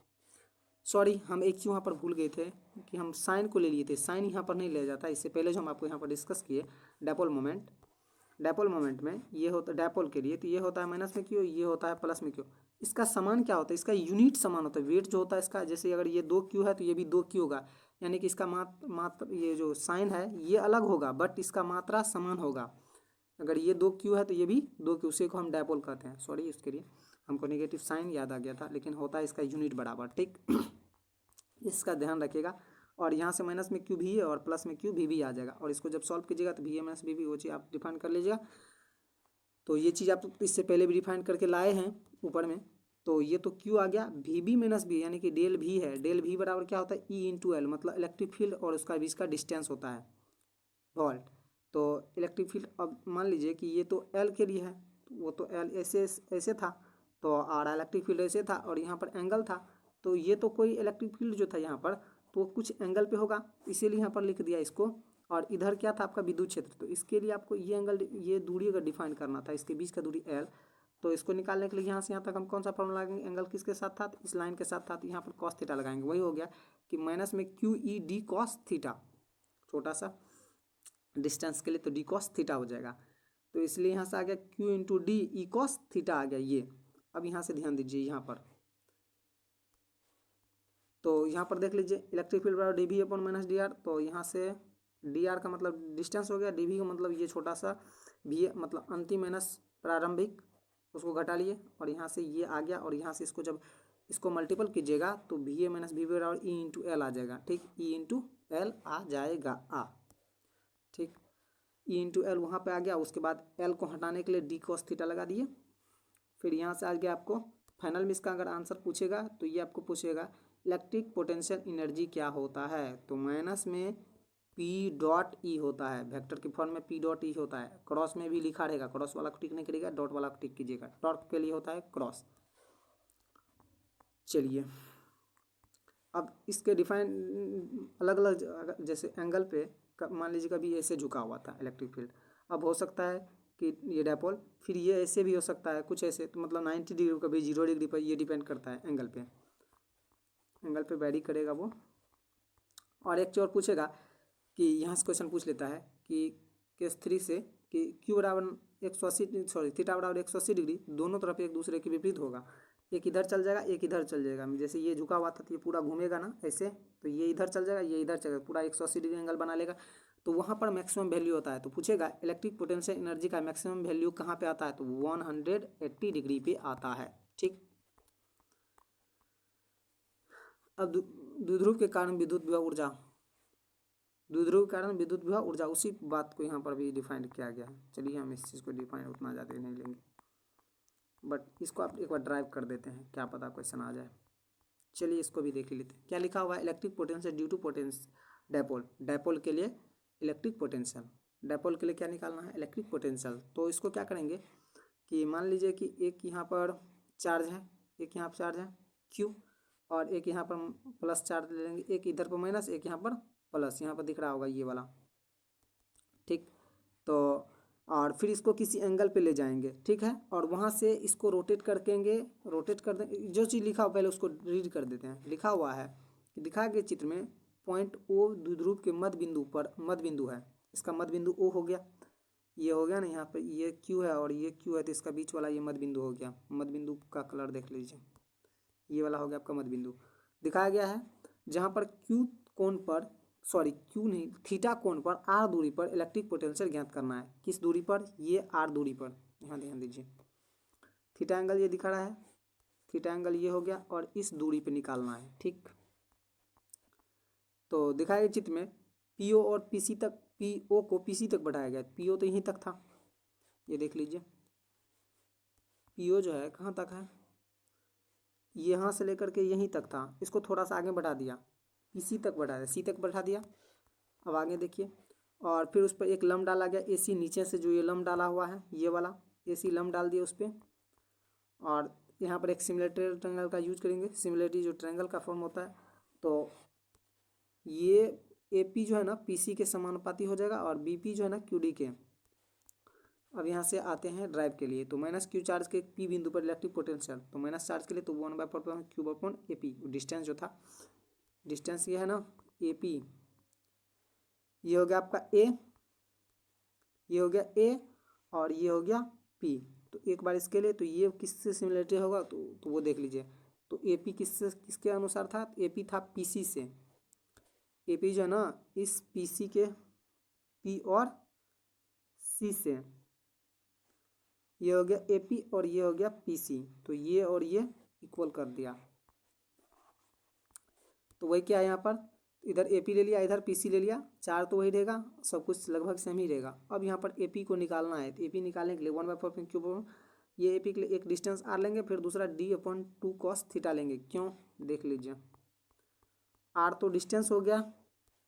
सॉरी हम एक चीज़ वहाँ पर भूल गए थे कि हम साइन को ले लिए थे, साइन यहाँ पर नहीं लिया जाता। इससे पहले जो हम आपको यहाँ पर डिस्कस किए डायपोल मोमेंट में ये होता है डायपोल के लिए, तो ये होता है माइनस में क्यू, ये होता है प्लस में क्यू। इसका समान क्या होता है, इसका यूनिट समान होता है, वेट जो होता है इसका, जैसे अगर ये 2 क्यू है तो ये भी 2 क्यू होगा, यानी कि इसका मात्र ये जो साइन है ये अलग होगा, बट इसका मात्रा समान होगा। अगर ये 2 क्यू है तो ये भी 2 क्यू, उसी को हम डायपोल कहते हैं। सॉरी इसके लिए हमको नेगेटिव साइन याद आ गया था, लेकिन होता है इसका यूनिट बराबर, ठीक। इसका ध्यान रखिएगा। और यहाँ से माइनस में क्यू भी है और प्लस में क्यू भी आ जाएगा, और इसको जब सॉल्व कीजिएगा तो भी माइनस भी वो चीज़ आप डिफाइन कर लीजिएगा। तो ये चीज़ आप इससे पहले भी डिफाइन करके लाए हैं ऊपर में। तो ये तो क्यू आ गया, भी माइनस भी यानी कि डेल भी है, डेल भी बराबर क्या होता है, E/L, मतलब इलेक्ट्रिक फील्ड और उसका बीच का डिस्टेंस होता है वोल्ट। तो इलेक्ट्रिक फील्ड, अब मान लीजिए कि ये तो एल के लिए है, वो तो एल ऐसे था, तो और इलेक्ट्रिक फील्ड ऐसे था, और यहाँ पर एंगल था, तो ये तो कोई इलेक्ट्रिक फील्ड जो था यहाँ पर तो कुछ एंगल पे होगा, इसीलिए यहाँ पर लिख दिया इसको। और इधर क्या था आपका विद्युत क्षेत्र, तो इसके लिए आपको ये एंगल, ये दूरी अगर डिफाइन करना था, इसके बीच का दूरी L, तो इसको निकालने के लिए यहाँ से यहाँ तक हम कौन सा फॉर्मूला लगाएंगे, एंगल किसके साथ था, इस लाइन के साथ था, तो यहाँ पर कॉस थीटा लगाएंगे। वही हो गया कि माइनस में QED कॉस थीटा, छोटा सा डिस्टेंस के लिए तो D कॉस थीटा हो जाएगा। तो इसलिए यहाँ से आ गया Q into D E cos theta आ गया ये। अब यहाँ से ध्यान दीजिए यहाँ पर, तो यहाँ पर देख लीजिए इलेक्ट्रिक फील्ड बराबर dV अपॉन माइनस dr। तो यहाँ से dr का मतलब डिस्टेंस हो गया, dV का मतलब ये छोटा सा v मतलब अंतिम माइनस प्रारंभिक, उसको घटा लिए और यहाँ से ये आ गया। और यहाँ से इसको जब इसको मल्टीपल कीजिएगा तो VA माइनस VB बराबर E इंटू एल आ जाएगा। ठीक, E इंटू एल आ जाएगा ठीक, E इंटू एल वहाँ पर आ गया। उसके बाद L को हटाने के लिए D cos थीटा लगा दिए। फिर यहाँ से आ गया आपको फाइनल में इसका अगर आंसर पूछेगा तो ये आपको पूछेगा इलेक्ट्रिक पोटेंशियल एनर्जी क्या होता है, तो माइनस में P डॉट ई होता है, वेक्टर के फॉर्म में P डॉट ई होता है। क्रॉस में भी लिखा रहेगा, क्रॉस वाला को टिक नहीं करिएगा, डॉट वाला को टिक कीजिएगा, डॉट के लिए होता है क्रॉस। चलिए अब इसके डिफाइन अलग अलग, जैसे एंगल पे मान लीजिए कभी ऐसे झुका हुआ था इलेक्ट्रिक फील्ड, अब हो सकता है कि ये डायपोल, फिर ये ऐसे भी हो सकता है कुछ ऐसे, तो मतलब 90 डिग्री कभी 0 डिग्री पर, ये डिपेंड करता है एंगल पे, एंगल पे वेरी करेगा वो। और एक चीज़ और पूछेगा कि यहाँ से क्वेश्चन पूछ लेता है कि केस 3 से कि Q बराबर 180 सॉरी थीटा बराबर 180 डिग्री, दोनों तरफ एक दूसरे के विपरीत होगा, एक इधर चल जाएगा एक इधर चल जाएगा। जैसे ये झुका हुआ था तो ये पूरा घूमेगा ना ऐसे, तो ये इधर चल जाएगा ये इधर चलेगा, पूरा 180 डिग्री एंगल बना लेगा। तो वहाँ पर मैक्सिमम वैल्यू होता है, तो पूछेगा इलेक्ट्रिक पोटेंशियल एनर्जी का मैक्सिमम वैल्यू कहाँ पे आता है, तो 180 डिग्री पे आता है। ठीक, अब द्विध्रुव के कारण विद्युत विभव ऊर्जा, द्विध्रुव के कारण विद्युत विभव ऊर्जा, उसी बात को यहाँ पर भी डिफाइन किया गया है। चलिए हम इस चीज़ को डिफाइन उतना ज़्यादा नहीं लेंगे, बट इसको आप एक बार ड्राइव कर देते हैं, क्या पता क्वेश्चन आ जाए। चलिए इसको भी देख लेते हैं। क्या लिखा हुआ है, electric potential due to potence dipole, dipole के लिए इलेक्ट्रिक पोटेंशियल, डायपोल के लिए क्या निकालना है, इलेक्ट्रिक पोटेंशियल। तो इसको क्या करेंगे कि मान लीजिए कि एक यहाँ पर चार्ज है, एक यहाँ पर चार्ज है Q, और एक यहाँ पर प्लस चार्ज ले लेंगे, एक इधर पर माइनस एक यहाँ पर प्लस, यहाँ पर दिख रहा होगा ये वाला। ठीक, तो और फिर इसको किसी एंगल पे ले जाएंगे, ठीक है, और वहाँ से इसको रोटेट करकेंगे, रोटेट कर देंगे। जो चीज़ लिखा हो पहले उसको रीड कर देते हैं। लिखा हुआ है कि दिखा गए चित्र में पॉइंट O द्विध्रुव के मध्य बिंदु पर, मध्य बिंदु है, इसका मध्य बिंदु O हो गया, ये हो गया ना, यहाँ पर ये Q है और ये Q है, तो इसका बीच वाला ये मध्य बिंदु हो गया। मध्य बिंदु का कलर देख लीजिए, ये वाला हो गया आपका मध्य बिंदु। दिखाया गया है जहाँ पर Q कोण पर, सॉरी Q नहीं, थीटा कोण पर R दूरी पर इलेक्ट्रिक पोटेंशियल ज्ञात करना है। किस दूरी पर, ये R दूरी पर, यहाँ ध्यान दीजिए, थीटा एंगल ये दिखा रहा है, थीटा एंगल ये हो गया और इस दूरी पे निकालना है। ठीक, तो दिखाया गया चित्र में PO और PC तक, PO को PC तक बढ़ाया गया, PO तो यहीं तक था, ये देख लीजिए PO जो है कहाँ तक है, यहाँ से लेकर के यहीं तक था, इसको थोड़ा सा आगे बढ़ा दिया, PC तक बढ़ाया, C तक बढ़ा दिया। अब आगे देखिए, और फिर उस पर एक लम्ब डाला गया AC, नीचे से जो ये लम्ब डाला हुआ है ये वाला AC लम्ब डाल दिया उस पर। और यहाँ पर एक सिमिलरिटी ट्रायंगल का यूज करेंगे, सिमिलरिटी जो ट्रायंगल का फॉर्म होता है, तो ये AP जो है ना PC के समानुपाती हो जाएगा और BP जो है ना QD के। अब यहाँ से आते हैं ड्राइव के लिए, तो माइनस Q चार्ज के P बिंदु पर इलेक्ट्रिक पोटेंशियल, तो माइनस चार्ज के लिए तो 1/4 क्यूब अपॉन AP, डिस्टेंस जो था, डिस्टेंस ये है ना AP, ये हो गया आपका A, ये हो गया A और ये हो गया P। तो एक बार इसके लिए, तो ये किससे सिमिलरिटी होगा, तो वो देख लीजिए। तो AP किससे, किसके अनुसार था, AP था PC से, AP जो है ना इस PC के P और C से, ये हो गया AP और ये हो गया PC, तो ये और ये इक्वल कर दिया। तो वही क्या है यहाँ पर, इधर AP ले लिया इधर PC ले लिया, चार तो वही रहेगा, सब कुछ लगभग सेम ही रहेगा। अब यहाँ पर AP को निकालना है, तो AP निकालने के लिए 1/4 क्यूब, ये AP के लिए एक डिस्टेंस R लेंगे, फिर दूसरा D/2 cos थीटा लेंगे। क्यों, देख लीजिए, R तो डिस्टेंस हो गया,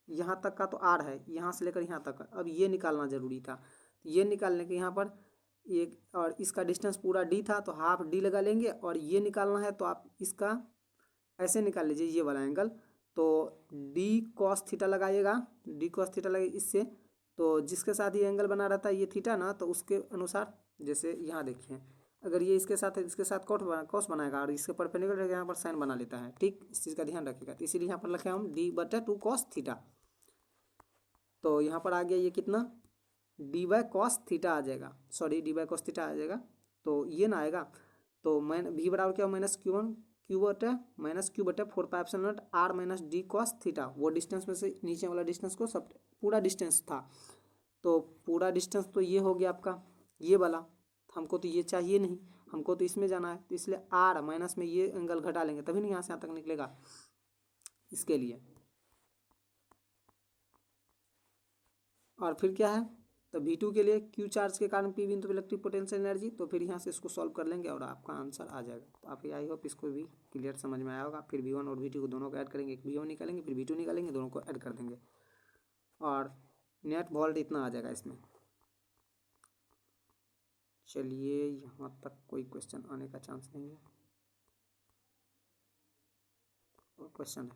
यहाँ तक का तो R है, यहाँ से लेकर यहाँ तक, अब ये निकालना ज़रूरी था। ये निकालने के यहाँ पर एक, और इसका डिस्टेंस पूरा D था तो हाफ D लगा लेंगे, और ये निकालना है तो आप इसका ऐसे निकाल लीजिए ये वाला एंगल, तो डी कॉस थीटा लगाइएगा, डी कॉस थीटा लगे इससे, तो जिसके साथ ये एंगल बना रहता है ये थीटा ना, तो उसके अनुसार जैसे यहाँ देखिए, अगर ये इसके साथ है, इसके साथ कॉस बनाएगा और इसके परपेंडिकुलर रहेगा, यहाँ पर साइन बना लेता है। ठीक, इस चीज़ का ध्यान रखिएगा। तो इसीलिए यहाँ पर लिखे हम d/2 कॉस थीटा। तो यहाँ पर आ गया ये कितना, d/cos थीटा आ जाएगा, सॉरी d/cos थीटा आ जाएगा। तो ये ना आएगा, तो v बराबर क्या, -q1 q/-4πε0 r - d cos theta. वो डिस्टेंस में से नीचे वाला डिस्टेंस को सब पूरा डिस्टेंस था, तो पूरा डिस्टेंस तो ये हो गया आपका ये वाला, हमको तो ये चाहिए नहीं, हमको तो इसमें जाना है, तो इसलिए आर माइनस में ये एंगल घटा लेंगे तभी नहीं यहाँ से यहाँ तक निकलेगा इसके लिए। और फिर क्या है, तो V2 के लिए Q चार्ज के कारण P बिंदु इलेक्ट्रिक पोटेंशियल एनर्जी, तो फिर यहाँ से इसको सॉल्व कर लेंगे और आपका आंसर आ जाएगा। तो आप आई होप इसको भी क्लियर समझ में आया होगा। फिर V1 और V2 को दोनों को ऐड करेंगे, एक V1 निकालेंगे फिर V2 निकालेंगे, दोनों को ऐड कर देंगे और नेट वोल्ट इतना आ जाएगा इसमें। चलिए यहाँ तक कोई क्वेश्चन आने का चांस नहीं है, और क्वेश्चन है,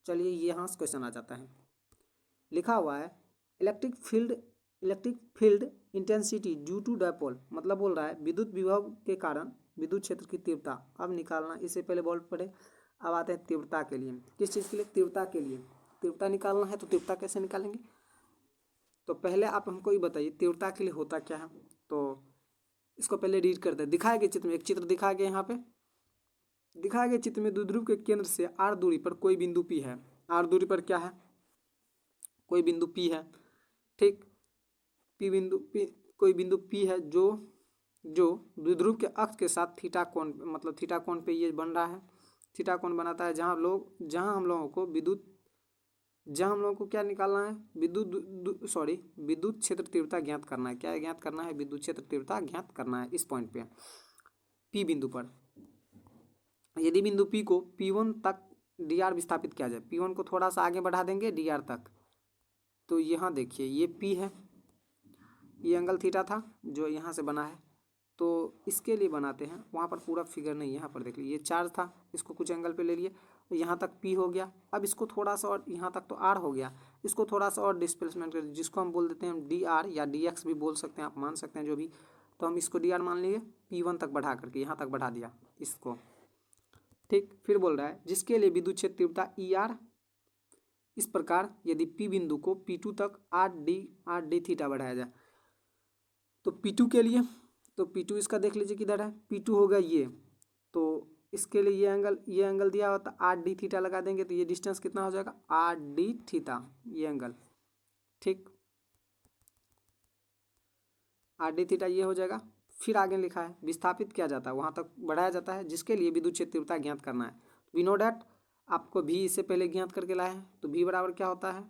चलिए यहाँ से क्वेश्चन आ जाता है। लिखा हुआ है electric field intensity due to dipole, मतलब बोल रहा है विद्युत विभव के कारण विद्युत क्षेत्र की तीव्रता अब निकालना। इससे पहले बोल्ट पढ़े, अब आते हैं तीव्रता के लिए। किस चीज़ के लिए, तीव्रता के लिए। तीव्रता निकालना है, तो तीव्रता कैसे निकालेंगे, तो पहले आप हमको ये बताइए तीव्रता के लिए होता क्या है। तो इसको पहले रीड करते हैं। दिखाए गए चित्र में, एक चित्र दिखाया गया यहाँ पे, दिखाए गए चित्र में द्विध्रुव के केंद्र से r दूरी पर कोई बिंदु P है। r दूरी पर क्या है, कोई बिंदु P है। ठीक, कोई बिंदु P है जो द्विध्रुव के अक्ष के साथ थीटा कोण, मतलब थीटा कोण पे ये बन रहा है। थीटा कोण बनाता है जहाँ हम लोगों को क्या निकालना है, विद्युत क्षेत्र तीव्रता ज्ञात करना है। क्या ज्ञात करना है, विद्युत क्षेत्र तीव्रता ज्ञात करना है इस पॉइंट पे P बिंदु पर। यदि बिंदु P को P1 तक dr विस्थापित किया जाए, P1 को थोड़ा सा आगे बढ़ा देंगे dr तक, तो यहाँ देखिए ये P है, ये एंगल थीटा था जो यहाँ से बना है, तो इसके लिए बनाते हैं। वहाँ पर पूरा फिगर नहीं, यहाँ पर देख लीजिए, ये चार्ज था, इसको कुछ एंगल पे ले लिए, तो यहाँ तक P हो गया। अब इसको थोड़ा सा और, यहाँ तक तो R हो गया, इसको थोड़ा सा और डिस्प्लेसमेंट कर, जिसको हम बोल देते हैं dr या dx भी बोल सकते हैं, आप मान सकते हैं जो भी। तो हम इसको dr मान लिए, P1 तक बढ़ा करके यहाँ तक बढ़ा दिया इसको। ठीक, फिर बोल रहा है जिसके लिए विद्युत क्षेत्र तीव्रता ER, इस प्रकार यदि P बिंदु को P2 तक आर डी थीटा बढ़ाया जाए, तो P2 के लिए, तो P2 इसका देख लीजिए किधर है, P2 होगा ये, तो इसके लिए ये एंगल दिया होता आर डी थीटा लगा देंगे, तो ये डिस्टेंस कितना हो जाएगा, आर डी थीटा, ये एंगल। ठीक, आर डी थीटा ये हो जाएगा। फिर आगे लिखा है विस्थापित किया जाता है, वहाँ तक बढ़ाया जाता है, जिसके लिए विद्युत क्षेत्र तीव्रता ज्ञात करना है। वी नो डैट, आपको भी इससे पहले ज्ञात करके लाए हैं, तो V बराबर क्या होता है,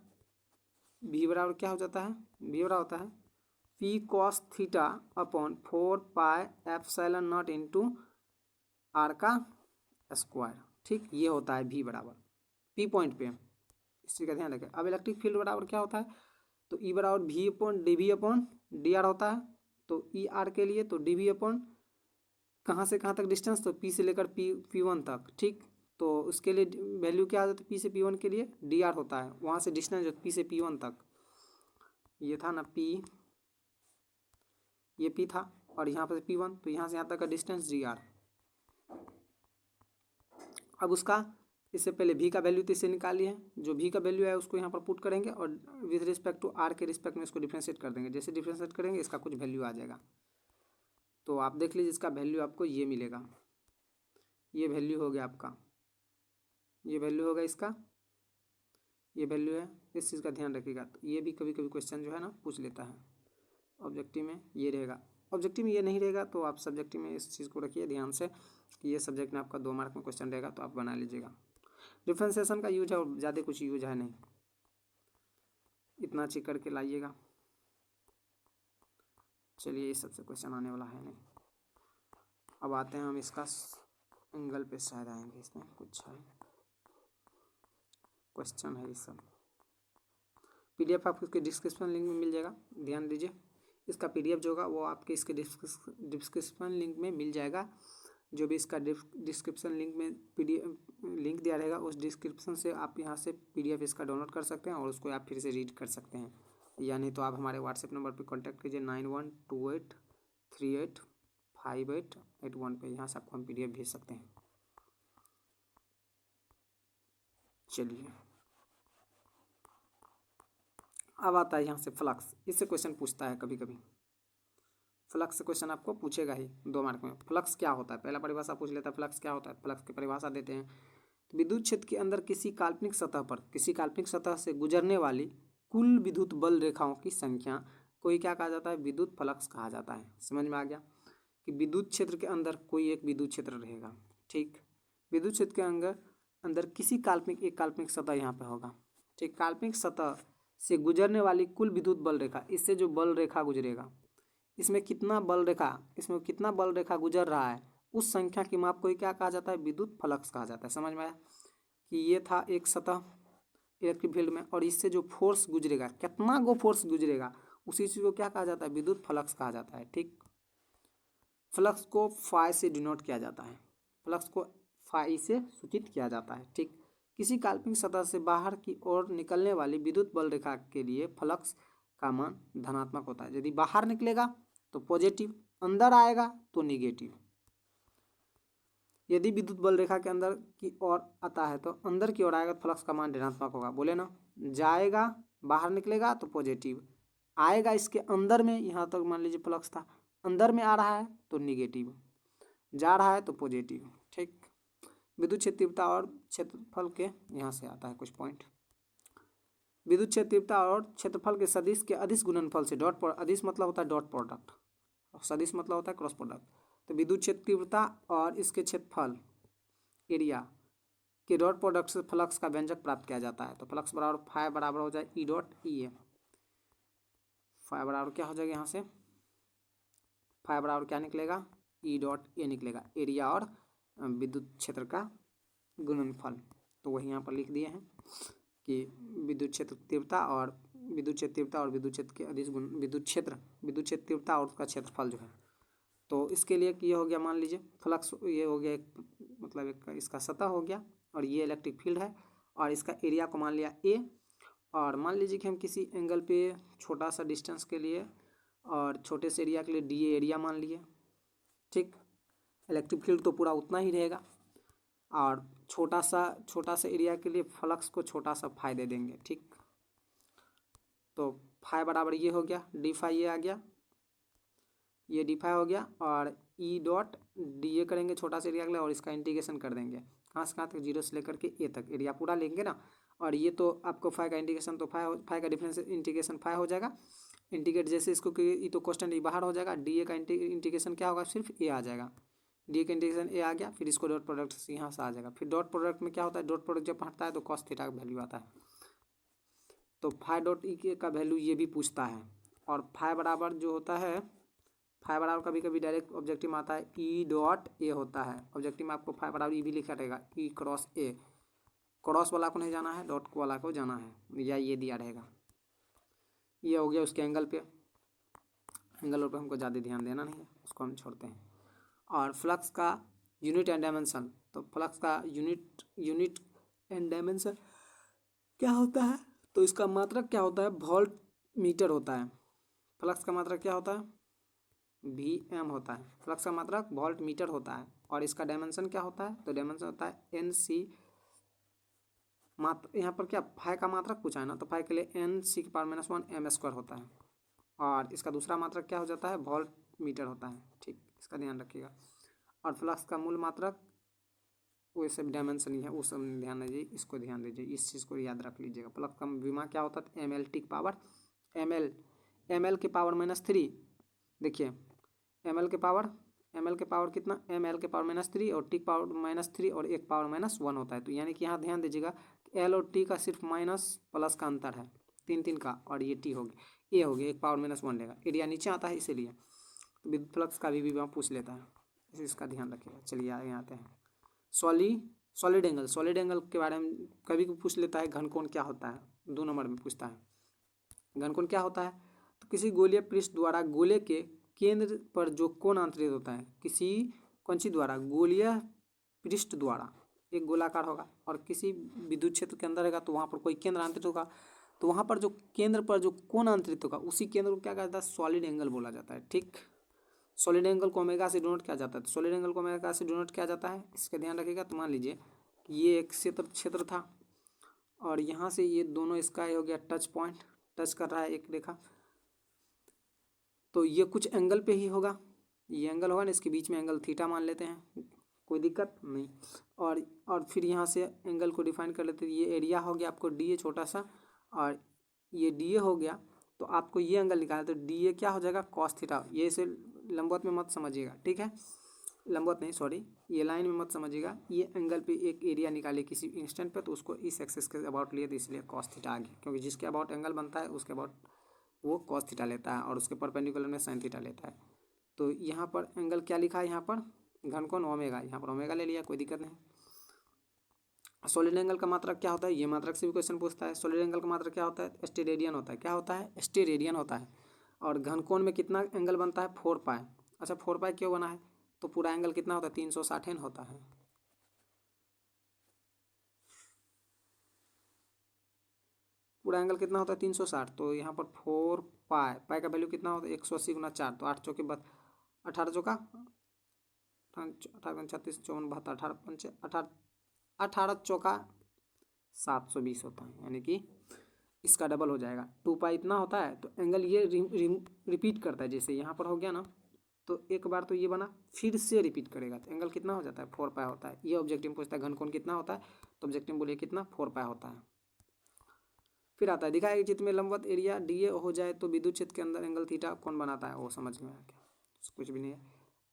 V बराबर क्या हो जाता है, V बराबर होता है P cos theta upon 4πε0 into R का स्क्वायर। ठीक, ये होता है V बराबर, P पॉइंट पे, इस चीज़ का ध्यान रखें। अब इलेक्ट्रिक फील्ड बराबर क्या होता है, तो E बराबर V/dV/dr होता है। तो ER के लिए तो dV/ कहाँ से कहाँ तक डिस्टेंस, तो P से लेकर P1 तक। ठीक, तो उसके लिए वैल्यू क्या आ जाता है, P से P1 के लिए dr होता है, वहाँ से डिस्टेंस जो P से P1 तक, ये था ना P, ये P था, और यहाँ पर P1, तो यहाँ से यहाँ तक का डिस्टेंस dr। अब उसका इससे पहले V का वैल्यू तो इससे निकालिए, जो V का वैल्यू है उसको यहाँ पर पुट करेंगे और विद रिस्पेक्ट टू R के रिस्पेक्ट में इसको डिफ्रेंशिएट कर देंगे। जैसे डिफ्रेंशिएट करेंगे इसका कुछ वैल्यू आ जाएगा, तो आप देख लीजिए इसका वैल्यू आपको ये मिलेगा, ये वैल्यू हो गया आपका, ये वैल्यू होगा इसका, ये वैल्यू है। इस चीज़ का ध्यान रखिएगा, तो ये भी कभी कभी क्वेश्चन जो है ना पूछ लेता है, ऑब्जेक्टिव में ये रहेगा, ऑब्जेक्टिव में ये नहीं रहेगा, तो आप सब्जेक्टिव में इस चीज़ को रखिए ध्यान से, ये सब्जेक्ट में आपका 2 मार्क में क्वेश्चन रहेगा, तो आप बना लीजिएगा। डिफ्रेंसिएशन का यूज है और ज़्यादा कुछ यूज है नहीं, इतना चेक करके लाइएगा। चलिए, इस सबसे क्वेश्चन आने वाला है नहीं। अब आते हैं हम इसका एंगल पे, शायद आएंगे, इसमें कुछ है क्वेश्चन है, ये सब PDF आपको इसके डिस्क्रिप्शन लिंक में मिल जाएगा, ध्यान दीजिए। इसका PDF जो होगा वो आपके इसके डिस्क्रिप्शन लिंक में मिल जाएगा, जो भी इसका डिस्क्रिप्शन लिंक में PDF लिंक दिया रहेगा, उस डिस्क्रिप्शन से आप यहाँ से PDF इसका डाउनलोड कर सकते हैं और उसको आप फिर से रीड कर सकते हैं। या नहीं तो आप हमारे व्हाट्सएप नंबर पर कॉन्टैक्ट कीजिए 9128385881 पे, यहाँ से आपको हम PDF भेज सकते हैं। चलिए अब आता है यहाँ से फ्लक्स। इससे क्वेश्चन पूछता है कभी कभी, फ्लक्स से क्वेश्चन आपको पूछेगा ही 2 मार्क में। फ्लक्स क्या होता है, पहला परिभाषा पूछ लेता है फ्लक्स क्या होता है। फ्लक्स की परिभाषा देते हैं, तो विद्युत क्षेत्र के अंदर किसी काल्पनिक सतह से गुजरने वाली कुल विद्युत बल रेखाओं की संख्या को क्या कहा जाता है, विद्युत फ्लक्स कहा जाता है। समझ में आ गया कि विद्युत क्षेत्र के अंदर कोई एक विद्युत क्षेत्र रहेगा, ठीक। विद्युत क्षेत्र के अंदर किसी एक काल्पनिक सतह यहाँ पे होगा, ठीक। काल्पनिक सतह से गुजरने वाली कुल विद्युत बल रेखा, इससे जो बल रेखा गुजरेगा, इसमें कितना बल रेखा गुजर रहा है, उस संख्या की माप को क्या कहा जाता है, विद्युत फ्लक्स कहा जाता है। समझ में आया कि ये था एक सतह इलेक्ट्रिक फील्ड में, और इससे जो फोर्स गुजरेगा, कितना गो फोर्स गुजरेगा, उसी चीज को क्या कहा जाता है, विद्युत फ्लक्स कहा जाता है, ठीक। फ्लक्स को फाई से डिनोट किया जाता है, फ्लक्स को फाई से सूचित किया जाता है, ठीक। किसी काल्पनिक सतह से बाहर की ओर निकलने वाली विद्युत बल रेखा के लिए फ्लक्स का मान धनात्मक होता है। यदि बाहर निकलेगा तो पॉजिटिव, अंदर आएगा तो निगेटिव। यदि विद्युत बल रेखा के अंदर की ओर आता है तो अंदर की ओर आएगा तो फ्लक्स का मान ऋणात्मक होगा, बोले ना। जाएगा, बाहर निकलेगा तो पॉजिटिव, आएगा इसके अंदर में, यहाँ तक मान लीजिए फ्लक्स था, अंदर में आ रहा है तो निगेटिव, जा रहा है तो पॉजिटिव, ठीक। विद्युत क्षेत्र तीव्रता और क्षेत्रफल के यहाँ से आता है कुछ पॉइंट। विद्युत क्षेत्र तीव्रता और क्षेत्रफल के सदिश के अदिश गुणनफल से अदिश मतलब होता है डॉट प्रोडक्ट, और सदिश मतलब होता है क्रॉस प्रोडक्ट। तो विद्युत क्षेत्र तीव्रता और इसके क्षेत्रफल एरिया के डॉट प्रोडक्ट से फ्लक्स का व्यंजक प्राप्त किया जाता है। तो फ्लक्स बराबर फाई बराबर हो जाए ई डॉट ई ए। फाई बराबर क्या हो जाएगा, यहाँ से फाई बराबर क्या निकलेगा, ई डॉट ए निकलेगा, एरिया और विद्युत क्षेत्र का गुणनफल। तो वही यहाँ पर लिख दिए हैं कि विद्युत क्षेत्र तीव्रता और विद्युत क्षेत्र के अदिश गुण विद्युत क्षेत्र तीव्रता और उसका क्षेत्रफल जो है। तो इसके लिए ये हो गया, मान लीजिए फ्लक्स ये हो गया एक, मतलब एक इसका सतह हो गया, और ये इलेक्ट्रिक फील्ड है, और इसका एरिया को मान लिया ए, और मान लीजिए कि हम किसी एंगल पे छोटा सा डिस्टेंस के लिए और छोटे से एरिया के लिए डी एरिया मान लिए, ठीक। इलेक्ट्रिक फील्ड तो पूरा उतना ही रहेगा, और छोटा सा एरिया के लिए फ्लक्स को छोटा सा फाई दे देंगे, ठीक। तो फाई बराबर ये हो गया, डी फाई ये आ गया, ये डी फाई हो गया, और ई डॉट डी ए करेंगे छोटा सा एरिया के लिए, और इसका इंटीग्रेशन कर देंगे कहाँ से कहाँ तक, 0 से लेकर के ए तक एरिया पूरा लेंगे ना। और ये तो आपको फाई का इंटीग्रेशन, तो फाई का डिफरेंस इंटीग्रेशन फाई हो जाएगा। इंटीग्रेट जैसे इसको ये तो क्वेश्चन ये बाहर हो जाएगा, डी ए का इंटीग्रेशन क्या होगा, सिर्फ ए आ जाएगा, डी ए का इंटीग्रेशन ए आ गया, फिर इसको डॉट प्रोडक्ट से यहाँ से आ जाएगा। फिर डॉट प्रोडक्ट में क्या होता है, डॉट प्रोडक्ट जब हटता है तो कॉस थीटा का वैल्यू आता है। तो फाई डॉट ई का वैल्यू ये भी पूछता है। और फाई बराबर जो होता है, फाई बराबर कभी कभी डायरेक्ट ऑब्जेक्टिव में आता है ई डॉट ए होता है, ऑब्जेक्टिव में आपको फाई बराबर ई भी लिखा रहेगा, ई क्रॉस ए, क्रॉस वाला को नहीं जाना है, डॉट वाला को जाना है, या ये दिया रहेगा। ये हो गया उसके एंगल पे, एंगल पे हमको ज़्यादा ध्यान देना नहीं है, उसको हम छोड़ते हैं। और फ्लक्स का यूनिट एंड डायमेंशन, तो फ्लक्स का यूनिट एंड डायमेंशन क्या होता है, तो इसका मात्रक क्या होता है, वोल्ट मीटर होता है। फ्लक्स का मात्रक क्या होता है, VM होता है, फ्लक्स का मात्रक वोल्ट मीटर होता है। और इसका डायमेंशन क्या होता है, तो डायमेंशन होता है NC, मात्र यहाँ पर क्या फाई का मात्रक पूछा है ना, तो फाई के लिए NC⁻⁻1 m² होता है। और इसका दूसरा मात्रक क्या हो जाता है, वोल्ट मीटर होता है, ठीक, इसका ध्यान रखिएगा। और फ्लक्स का मूल मात्रक वो सब डायमेंशन ही है, वो सब ध्यान दीजिए, इसको ध्यान दीजिए, इस चीज़ को याद रख लीजिएगा। फ्लक्स का विमा क्या होता है, MLT की पावर ML के पावर -3, देखिए ML के पावर कितना, ML के पावर -3 और T के पावर -3 और एक पावर -1 होता है। तो यानी कि यहाँ ध्यान दीजिएगा L और T का सिर्फ माइनस प्लस का अंतर है, 3 का, और ये T हो गया, A हो गया, एक पावर -1 लेगा, एरिया नीचे आता है इसीलिए। तो विद्युत फ्लक्स का भी वहाँ पूछ लेता है, इसका ध्यान रखिएगा। चलिए आगे आते हैं, सॉलिड एंगल के बारे में कभी भी पूछ लेता है। घनकोण क्या होता है, 2 नंबर में पूछता है। घनकोण क्या होता है, तो किसी गोलीय पृष्ठ द्वारा गोले के केंद्र पर जो कोण अंतरित होता है, किसी कौन सी द्वारा, गोलीय पृष्ठ द्वारा एक गोलाकार होगा, और किसी विद्युत क्षेत्र के अंदर रहेगा तो वहाँ पर कोई केंद्र आंतरित होगा, तो वहाँ पर जो केंद्र पर जो कोण आंतरित होगा उसी केंद्र को क्या कहता है, सॉलिड एंगल बोला जाता है। ठीक, सॉलिड एंगल को ओमेगा से डिनोट किया जाता है। तो सॉलिड एंगल को ओमेगा से डिनोट किया जाता है, इसका ध्यान रखिएगा। तो मान लीजिए कि ये एक क्षेत्र था और यहाँ से ये दोनों इसका हो गया टच पॉइंट, टच कर रहा है एक रेखा, तो ये कुछ एंगल पे ही होगा, ये एंगल होगा ना, इसके बीच में एंगल थीटा मान लेते हैं, कोई दिक्कत नहीं। और फिर यहाँ से एंगल को डिफाइन कर लेते हैं, ये एरिया हो गया आपको डी ए छोटा सा, और ये डी ए हो गया, तो आपको ये एंगल निकालना, तो डी ए क्या हो जाएगा, कॉस थीटा। ये इसे लंबवत में मत समझिएगा, ठीक है, लंबवत नहीं, सॉरी, ये लाइन में मत समझिएगा। ये एंगल पे एक एरिया निकालिए किसी इंस्टेंट पे, तो उसको इस एक्सिस के अबाउट लिए, तो इसलिए कॉस थीटा आ गया, क्योंकि जिसके अबाउट एंगल बनता है उसके अबाउट वो कॉस थीटा लेता है, और उसके परपेंडिकुलर में साइन थीटा लेता है। तो यहाँ पर एंगल क्या लिखा है, यहाँ पर घनकोण ओमेगा, यहाँ पर ओमेगा ले लिया, कोई दिक्कत नहीं। सॉलिड एंगल का मात्रक क्या होता है, ये मात्रक से भी क्वेश्चन पूछता है। सॉलिड एंगल का मात्रक क्या होता है, स्टेरेडियन होता है। क्या होता है, स्टेरेडियन होता है। और घनकोण में कितना एंगल बनता है, 4 पाई। अच्छा 4 पाई क्यों बना है, तो पूरा एंगल कितना होता है, 360 होता है। पूरा एंगल कितना होता है, 360। तो यहाँ पर 4 पाई, पाई का वैल्यू कितना होता है, 180 गुना 4, तो 8 चौके 18 चौका 18 36 54 72 18 चौका 720 होता है, यानी कि इसका डबल हो जाएगा। 2 पाई इतना होता है, तो एंगल ये रिपीट करता है, जैसे यहाँ पर हो गया ना, तो एक बार तो ये बना, फिर से रिपीट करेगा, तो एंगल कितना हो जाता है, 4 पाई होता है। ये ऑब्जेक्टिव पूछता है घनकोण कितना होता है, तो ऑब्जेक्टिव बोलिए कितना, 4 पाई होता है। फिर आता है, दिखाया गया चित्र में लंबवत एरिया डी ए हो जाए तो विद्युत क्षेत्र के अंदर एंगल थीटा कौन बनाता है, वो समझ में आ गया, कुछ भी नहीं है।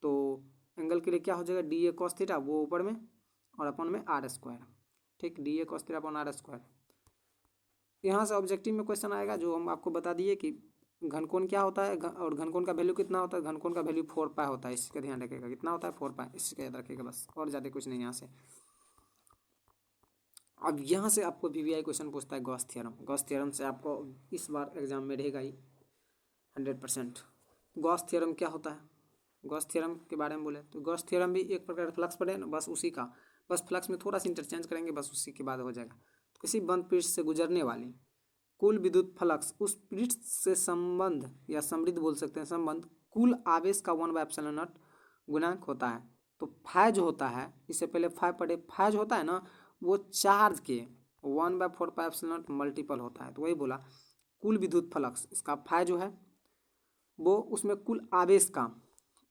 तो एंगल के लिए क्या हो जाएगा, डी ए कॉस थीटा, वो ऊपर में, और अपन में आर स्क्वायर। ठीक, D A cos theta upon R square. यहाँ से ऑब्जेक्टिव में क्वेश्चन आएगा, जो हम आपको बता दिए कि घनकोण क्या होता है, और घनकोण का वैल्यू कितना होता है। घनकोण का वैल्यू 4 पाई होता है, इसका ध्यान रखिएगा, कितना होता है, 4 पाई, इसका याद रखिएगा बस, और ज़्यादा कुछ नहीं यहाँ से। अब यहाँ से आपको वीवीआई क्वेश्चन पूछता है गॉस थ्योरम। गॉस थ्योरम से आपको इस बार एग्जाम में रहेगा ही 100%। गॉस थ्योरम क्या होता है, गॉस थ्योरम के बारे में बोले तो गॉस थ्योरम भी एक प्रकार फ्लक्स पढ़े ना, बस उसी का, बस फ्लक्स में थोड़ा सा इंटरचेंज करेंगे, बस उसी के बाद हो जाएगा। तो किसी बंद पृष्ठ से गुजरने वाली कुल विद्युत फ्लक्स, उस पृष्ठ से संबंध या समृद्ध बोल सकते हैं, संबंध कुल आवेश का 1/ε0 गुणांक होता है। तो फाइ जो होता है, इससे पहले फाइ पढ़े, फाइ जो होता है ना, वो चार्ज के 1/4πε0 मल्टीपल होता है। तो वही बोला, कुल विद्युत फ्लक्स, इसका फाइ जो है वो उसमें कुल आवेश का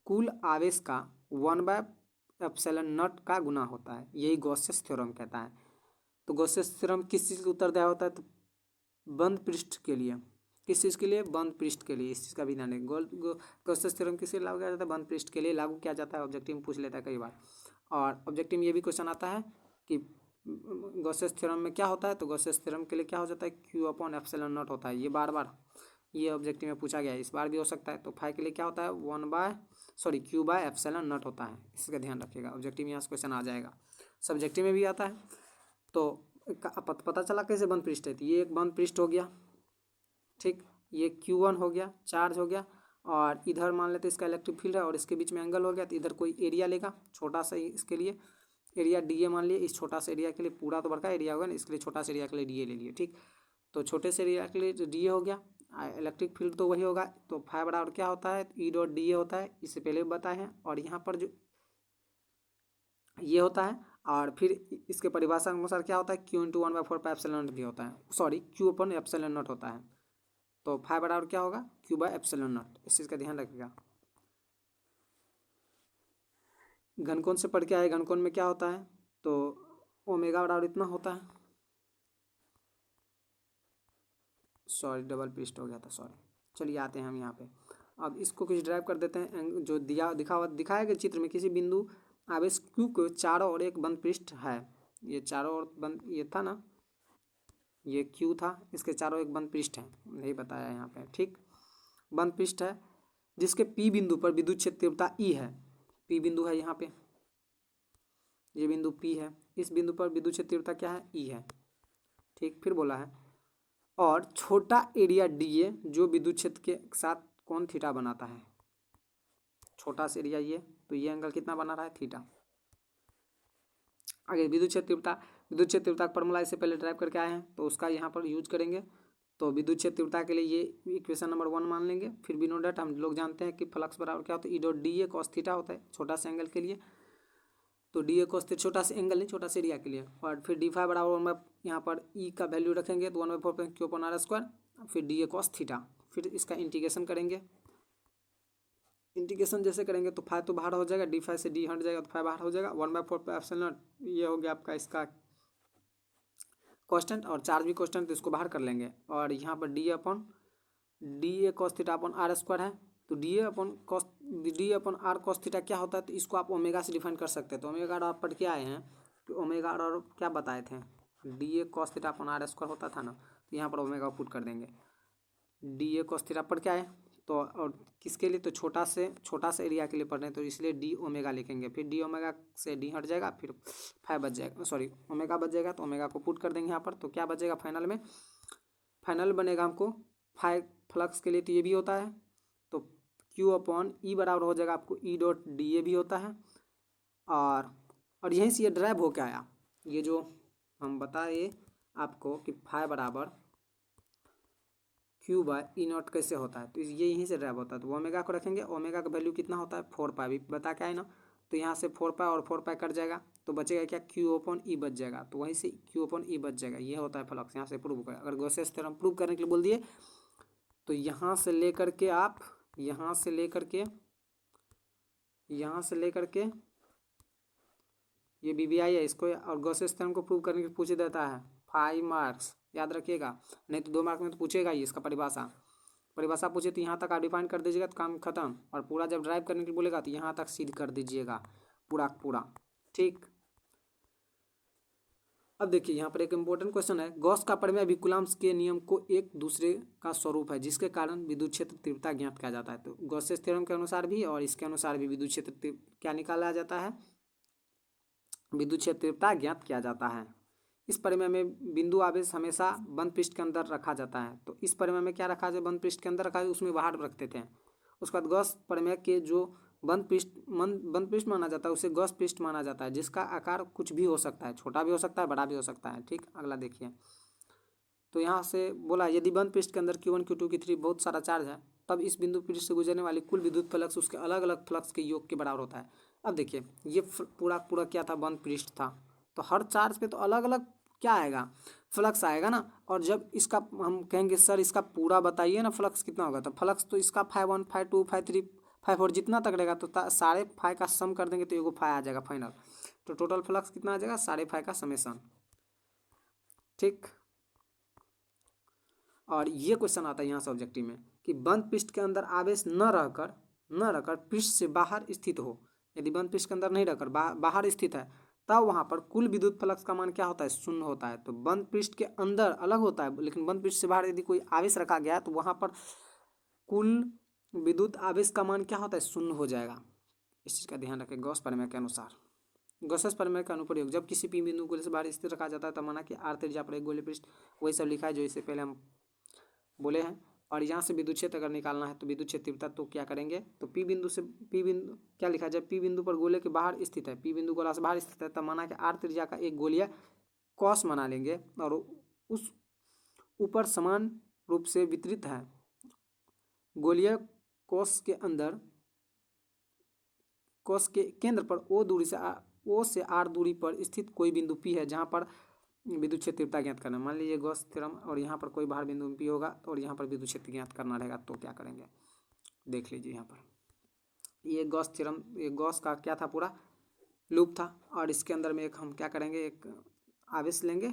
1/ε0 का गुना होता है, यही गॉसेस थ्योरम कहता है। तो गॉसेस थ्योरम किस चीज़ का उत्तरदायी होता है, तो बंद पृष्ठ के लिए। किस चीज़ के लिए, बंद पृष्ठ के लिए, इस चीज़ का भी ध्यान रखें। गॉसेस थ्योरम किसके लागू किया जाता है, बंद पृष्ठ के लिए लागू किया जाता है। ऑब्जेक्टिव में पूछ लेता है कई बार, और ऑब्जेक्टिव में ये भी क्वेश्चन आता है कि गॉसेस थ्योरम में क्या होता है, तो गॉसेस थ्योरम के लिए क्या हो जाता है, Q/ε0 होता है। ये बार ये ऑब्जेक्टिव में पूछा गया है, इस बार भी हो सकता है। तो फाइ के लिए क्या होता है, Q/ε0 होता है, इसका ध्यान रखिएगा। ऑब्जेक्टिव में यहाँ से क्वेश्चन आ जाएगा, सब्जेक्टिव में भी आता है। तो पता चला कैसे बंद पृष्ठ है, तो ये एक बंद पृष्ठ हो गया, ठीक, ये Q1 हो गया, चार्ज हो गया, और इधर मान लेते इसका इलेक्ट्रिक फील्ड है, और इसके बीच में एंगल हो गया, तो इधर कोई एरिया लेगा छोटा सा, इसके लिए एरिया डी ए मान लिए। इस छोटा सा एरिया के लिए, पूरा तो बड़का एरिया होगा ना, इसके लिए छोटा सा एरिया के लिए डी ए ले लिए, ठीक। तो छोटे से एरिया के लिए डी ए हो गया, इलेक्ट्रिक फील्ड तो वही होगा। तो फाइ बराबर क्या होता है, E.D.A होता है, इससे पहले भी बताए हैं। और यहाँ पर जो ये होता है, और फिर इसके परिभाषा के अनुसार क्या होता है, Q/1/4πε0 भी होता है, सॉरी Q/ε0 होता है। तो फाइ बराबर क्या होगा, Q/ε0, इस चीज़ का ध्यान रखिएगा। घनकोण से पढ़ के आए, घनकोण में क्या होता है, तो ओमेगा बराबर इतना होता है, सॉरी डबल पृष्ठ हो गया था, सॉरी। चलिए आते हैं हम यहाँ पे, अब इसको कुछ ड्राइव कर देते हैं। जो दिखाया गया चित्र में, किसी बिंदु आवेश Q को चारों ओर एक बंद पृष्ठ है, ये चारों ओर बंद, ये था ना, ये Q था, इसके चारों एक बंद पृष्ठ है, यही बताया यहाँ पे, ठीक। बंद पृष्ठ है जिसके P बिंदु पर विद्युत क्षेत्र तीव्रता E है। P बिंदु है यहाँ पे, ये बिंदु P है, इस बिंदु पर विद्युत क्षेत्र तीव्रता क्या है, E है, ठीक। फिर बोला है, और छोटा एरिया DA जो विद्युत क्षेत्र के साथ कोण थीटा बनाता है, छोटा सा एरिया ये तो ये एंगल कितना बना रहा है, थीटा। आगे विद्युत क्षेत्र तीव्रता का फॉर्मूला इससे पहले ड्राइव करके आए हैं, तो उसका यहाँ पर यूज करेंगे। तो विद्युत क्षेत्र तीव्रता के लिए ये इक्वेशन नंबर 1 मान लेंगे। फिर बी नो डॉट हम लोग जानते हैं कि फ्लक्स बराबर क्या होता है, E dot D A cos theta होता है छोटा सा एंगल के लिए। तो डी ए कॉस थीटा छोटा सा एंगल नहीं, छोटा सा एरिया के लिए। और फिर डी फाई बराबर 1 यहाँ पर ई का वैल्यू रखेंगे तो 1/4 क्यू अपॉन आर स्क्वायर, फिर डी ए कॉस थीटा। फिर इसका इंटीग्रेशन करेंगे। इंटीग्रेशन जैसे करेंगे तो फाई तो बाहर हो जाएगा, डी फाई से डी हट जाएगा तो फाई बाहर हो जाएगा। 1/4 पे एप्सिलॉन नॉट, ये हो गया आपका इसका कांस्टेंट, और चार्ज भी कांस्टेंट, तो इसको बाहर कर लेंगे। और यहाँ पर D A cos theta upon R square है, तो D A upon R cos theta क्या होता है, तो इसको आप ओमेगा से डिफाइन कर सकते हैं। तो ओमेगा आप पढ़ के आए हैं कि ओमेगा और क्या बताए थे, D A cos theta upon R square होता था ना, तो यहाँ पर ओमेगा पुट कर देंगे। डी ए कॉस थीटा पढ़ के आए तो, और किसके लिए, तो छोटा से एरिया के लिए पढ़ रहे हैं, तो इसलिए डी ओमेगा लिखेंगे। फिर डी ओमेगा से डी हट जाएगा, फिर फाइव बच जाएगा, सॉरी ओमेगा बच जाएगा, तो ओमेगा को पुट कर देंगे यहाँ पर। तो क्या बचेगा फाइनल बनेगा हमको फाइव फ्लक्स के लिए, तो ये भी होता है, तो क्यू अपॉन ई बराबर हो जाएगा आपको ई डॉट डी ए भी होता है। और यहीं से ये ड्राइव होके आया, ये जो हम बताए आपको कि फाइव बराबर क्यू बाय ई नॉट कैसे होता है, तो ये यहीं से ड्राइव होता है। तो ओमेगा को रखेंगे, ओमेगा का वैल्यू कितना होता है 4 पाई, भी बता के आए ना। तो यहाँ से 4 पाई और 4 पाई कट जाएगा, तो बचेगा क्या, क्यू अपॉन ई बच जाएगा। तो वहीं से क्यू अपॉन ई बच जाएगा, ये होता है फ्लक्स। यहाँ से प्रूव करें, अगर गॉसेस थ्योरम प्रूव करने के लिए बोल दिए तो यहाँ से लेकर के ये बीबीआई है, इसको और गॉसेस थ्योरम को प्रूव करने के लिए पूछ देता है 5 मार्क्स, याद रखिएगा, नहीं तो 2 मार्क में तो पूछेगा ही। इसका परिभाषा पूछे तो यहाँ तक आप डिफाइन कर दीजिएगा तो काम खत्म। और पूरा जब ड्राइव करने के लिए बोलेगा तो यहाँ तक सीध कर दीजिएगा पूरा, ठीक। अब देखिए यहाँ पर एक इंपॉर्टेंट क्वेश्चन है, गॉस का प्रमेय भी कूलम्ब के नियम को एक दूसरे का स्वरूप है जिसके कारण विद्युत क्षेत्र तीव्रता ज्ञात किया जाता है। तो गॉसेस थ्योरम के अनुसार भी और इसके अनुसार भी विद्युत क्षेत्र क्या निकाला जाता है, विद्युत क्षेत्र तीव्रता ज्ञात किया जाता है। इस प्रमेय में बिंदु आवेश हमेशा बंद पृष्ठ के अंदर रखा जाता है। तो इस प्रमेय में क्या रखा जाए, बंद पृष्ठ के अंदर रखा जाए, उसमें बाहर रखते थे। उसके बाद गॉस प्रमेय के जो बंद पृष्ठ माना जाता है उसे गॉस पृष्ठ माना जाता है, जिसका आकार कुछ भी हो सकता है, छोटा भी हो सकता है, बड़ा भी हो सकता है, ठीक। अगला देखिए, तो यहाँ से बोला यदि बंद पृष्ठ के अंदर Q1 Q2 Q3 बहुत सारा चार्ज है, तब इस बिंदु पृष्ठ से गुजरने वाली कुल विद्युत फ्लक्स उसके अलग अलग फ्लक्स के योग के बराबर होता है। अब देखिए ये पूरा क्या था, बंद पृष्ठ था, तो हर चार्ज पे तो अलग अलग क्या आएगा, फ्लक्स आएगा ना। और जब इसका हम कहेंगे सर इसका पूरा बताइए ना फ्लक्स कितना होगा, तो फ्लक्स तो इसका 5 1 5 2 5 3 5 4 जितना तक रहेगा, तो सारे 5 का सम कर देंगे तो एगो 5 आ जाएगा फाइनल। तो टोटल फ्लक्स कितना आ जाएगा, 5.5 का समेसन, ठीक। और ये क्वेश्चन आता है यहाँ से ऑब्जेक्टिव में कि बंद पृष्ठ के अंदर आवेश न रहकर पृष्ठ से बाहर स्थित हो। यदि बंद पृष्ठ के अंदर नहीं रहकर बाहर स्थित है, तब वहाँ पर कुल विद्युत फ्लक्स का मान क्या होता है, 0 होता है। तो बंद पृष्ठ के अंदर अलग होता है, लेकिन बंद पृष्ठ से बाहर यदि कोई आवेश रखा गया तो वहाँ पर कुल विद्युत आवेश का मान क्या होता है, 0 हो जाएगा। इस चीज़ का ध्यान रखें। गॉस प्रमेय के अनुसार, गॉसेस प्रमेय का अनुप्रयोग, जब किसी पी बिंदु गोले से बाहर स्थित रखा जाता है तब माना कि आर त्रिज्या पर एक गोले पृष्ठ, वही सब लिखा है जो इससे पहले हम बोले हैं। और यहाँ से विद्युत क्षेत्र अगर निकालना है तो विद्युत क्षेत्र तीव्रता तो क्या करेंगे, तो पी बिंदु क्या लिखा है, जब पी बिंदु पर गोले के बाहर स्थित है, पी बिंदु गोला से बाहर स्थित है, तब माना कि आर त्रिज्या का एक गोलीय कॉस बना लेंगे और उस ऊपर समान रूप से वितरित है गोलीय कॉस के केंद्र पर ओ से आर दूरी पर स्थित कोई बिंदु पी है जहाँ पर विद्युत क्षेत्र तीव्रता ज्ञात करना। मान लीजिए गॉस थ्योरम और यहाँ पर कोई बाहर बिंदु पी होगा और यहाँ पर विद्युत क्षेत्र ज्ञात करना रहेगा, तो क्या करेंगे देख लीजिए। यहाँ पर ये गॉस थ्योरम, ये गॉस का क्या था, पूरा लूप था। और इसके अंदर में एक हम क्या करेंगे, एक आवेश लेंगे,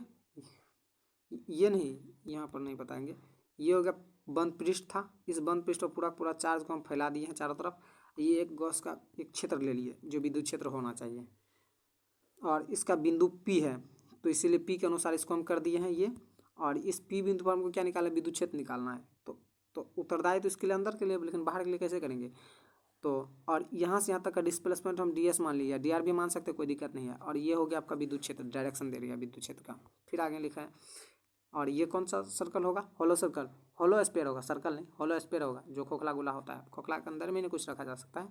ये नहीं यहाँ पर नहीं बताएंगे, ये हो गया बंद पृष्ठ था। इस बंद पृष्ठ पर पूरा चार्ज को हम फैला दिए हैं चारों तरफ। ये एक गॉस का एक क्षेत्र ले लिए जो विद्युत क्षेत्र होना चाहिए, और इसका बिंदु P है, तो इसीलिए P के अनुसार इसको हम कर दिए हैं ये। और इस P बिंदु पर हमको क्या निकालना है, विद्युत क्षेत्र निकालना है। तो उत्तरदायी तो इसके लिए अंदर के लिए, लेकिन बाहर के लिए कैसे करेंगे। तो और यहाँ से यहाँ तक का डिस्प्लेसमेंट हम ds मान लिया, dr भी मान सकते, कोई दिक्कत नहीं है। और ये हो गया आपका विद्युत क्षेत्र, डायरेक्शन दे रही है विद्युत क्षेत्र का। फिर आगे लिखा है, और ये कौन सा सर्कल होगा, होलो सर्कल, होलो स्फीयर होगा, सर्कल नहीं होलो स्फीयर होगा, जो खोखला गोला होता है। खोखला के अंदर में नहीं कुछ रखा जा सकता है,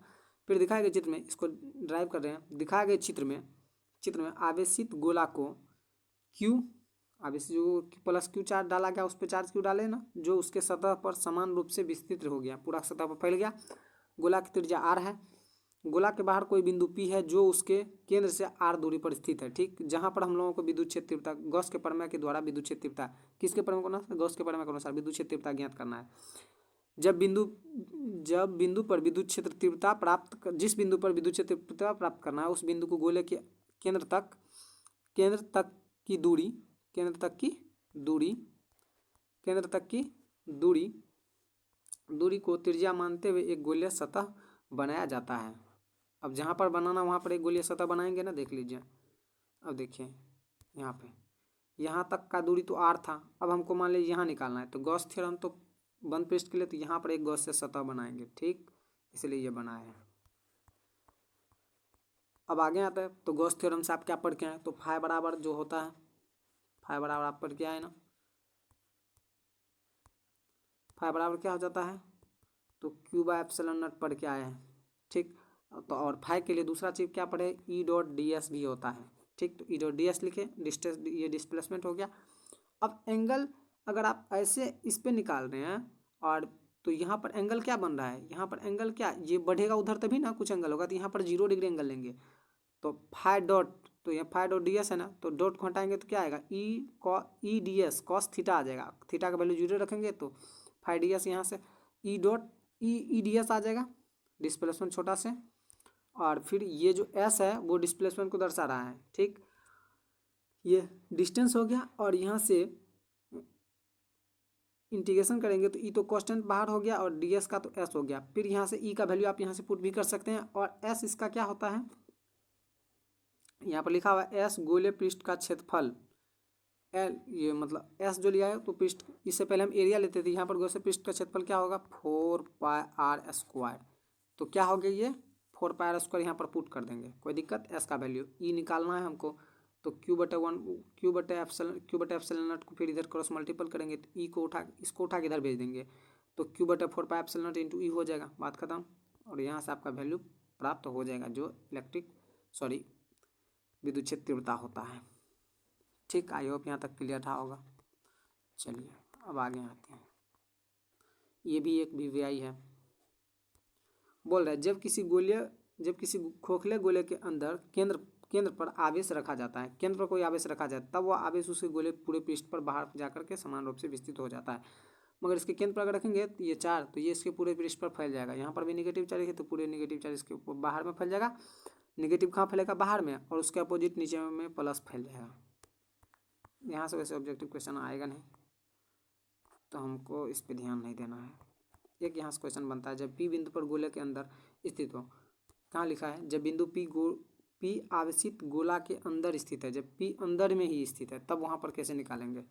फिर दिखाए गए चित्र में इसको ड्राइव कर रहे हैं। दिखाए गए चित्र में आवेशित गोला को क्यू आवेशित जो प्लस क्यू चार्ज डाला गया उस पर चार्ज क्यू डाले ना, जो उसके सतह पर समान रूप से विस्तृत हो गया, पूरा सतह पर फैल गया। गोला की त्रिज्या r है। गोला के बाहर कोई बिंदु P है जो उसके केंद्र से r दूरी पर स्थित है। ठीक, जहां पर हम लोगों को विद्युत क्षेत्र तीव्रता गॉस के प्रमेय के द्वारा विद्युत क्षेत्र तीव्रता किसके प्रमेय के अनुसार, गॉस के प्रमेय के अनुसार विद्युत क्षेत्र तीव्रता ज्ञात करना है। जब बिंदु पर विद्युत क्षेत्र तीव्रता प्राप्त जिस बिंदु पर विद्युत क्षेत्र तीव्रता प्राप्त करना है उस बिंदु को गोले के केंद्र तक की दूरी को त्रिज्या मानते हुए एक गोलीय सतह बनाया जाता है। अब जहाँ पर बनाना वहाँ पर एक गोलीय सतह बनाएंगे ना, देख लीजिए। अब देखिए यहाँ तक का दूरी तो r था, अब हमको मान लीजिए यहाँ निकालना है, तो गॉस थ्योरम तो बंद पृष्ठ के लिए, तो यहाँ पर एक गॉस से सतह बनाएंगे। ठीक, इसलिए ये बनाया है। अब आगे आता है, तो गॉस थ्योरम से आप क्या पढ़ के आए, तो फाई बराबर जो होता है, फाई बराबर आप पढ़ के आए ना, फाई बराबर क्या हो जाता है, तो क्यू बाय एप्सिलॉन नॉट पढ़ के आए हैं। ठीक, तो और फाई के लिए दूसरा चीज क्या पढ़े, ई डॉट डी एस भी होता है। ठीक, तो ई डॉट डी एस लिखे, डिस्टेंस ये डिस्प्लेसमेंट हो गया। अब एंगल अगर आप ऐसे इस पे निकाल रहे हैं और तो यहाँ पर एंगल क्या बन रहा है, यहाँ पर एंगल क्या, ये बढ़ेगा उधर तभी ना कुछ एंगल होगा, तो यहाँ पर 0 डिग्री एंगल लेंगे। तो फाई डॉट, तो यहाँ फाई डॉट डी एस है ना, तो डॉट को हटाएंगे तो क्या आएगा, E D S cos theta आ जाएगा। थीटा का वैल्यू 0 रखेंगे तो फाई डी एस यहाँ से E dot E D S आ जाएगा, डिस्प्लेसमेंट छोटा से। और फिर ये जो एस है वो डिस्प्लेसमेंट को दर्शा रहा है। ठीक, ये डिस्टेंस हो गया और यहाँ से इंटीग्रेशन करेंगे तो ई तो कांस्टेंट बाहर हो गया और डी एस का तो एस हो गया। फिर यहाँ से ई का वैल्यू आप यहाँ से पुट भी कर सकते हैं और एस इसका क्या होता है, यहाँ पर लिखा हुआ है एस गोले पृष्ठ का क्षेत्रफल। एल ये मतलब एस जो लिया है तो पृष्ठ, इससे पहले हम एरिया लेते थे, यहाँ पर गोले पृष्ठ का क्षेत्रफल क्या होगा, 4πr²। तो क्या हो गया ये 4πr² यहाँ पर पुट कर देंगे, कोई दिक्कत। एस का वैल्यू ई निकालना है हमको, तो क्यू बटे एप्सिलॉन नॉट को फिर इधर क्रॉस मल्टीपल करेंगे तो ई को इसको उठा के इधर भेज देंगे, तो क्यू बटे 4πr² इंटू ई हो जाएगा, बात खत्म। और यहाँ से आपका वैल्यू प्राप्त हो जाएगा जो विद्युत क्षेत्र तीव्रता होता है। ठीक, आई होप यहाँ तक क्लियर था होगा। चलिए अब आगे आते हैं। ये भी एक वीवीआई है, बोल रहा है जब किसी खोखले गोले के अंदर केंद्र पर आवेश रखा जाता है, केंद्र पर कोई आवेश रखा जाए तब वह आवेश उसी गोले पूरे पृष्ठ पर बाहर जाकर के समान रूप से विस्तृत हो जाता है। मगर इसके केंद्र पर अगर रखेंगे तो ये चार्ज, तो ये इसके पूरे पृष्ठ पर फैल जाएगा। यहाँ पर भी नेगेटिव चार्ज है तो पूरे नेगेटिव चार्ज इसके बाहर में फैल जाएगा। नेगेटिव कहाँ फैलेगा, बाहर में, और उसके अपोजिट नीचे में प्लस फैल जाएगा। यहाँ से वैसे ऑब्जेक्टिव क्वेश्चन आएगा नहीं, तो हमको इस पर ध्यान नहीं देना है। एक यहाँ से क्वेश्चन बनता है, जब पी बिंदु पर गोले के अंदर स्थित हो, कहाँ लिखा है, जब बिंदु पी आवेशित गोला के अंदर स्थित है, जब पी अंदर में ही स्थित है तब वहाँ पर कैसे निकालेंगे।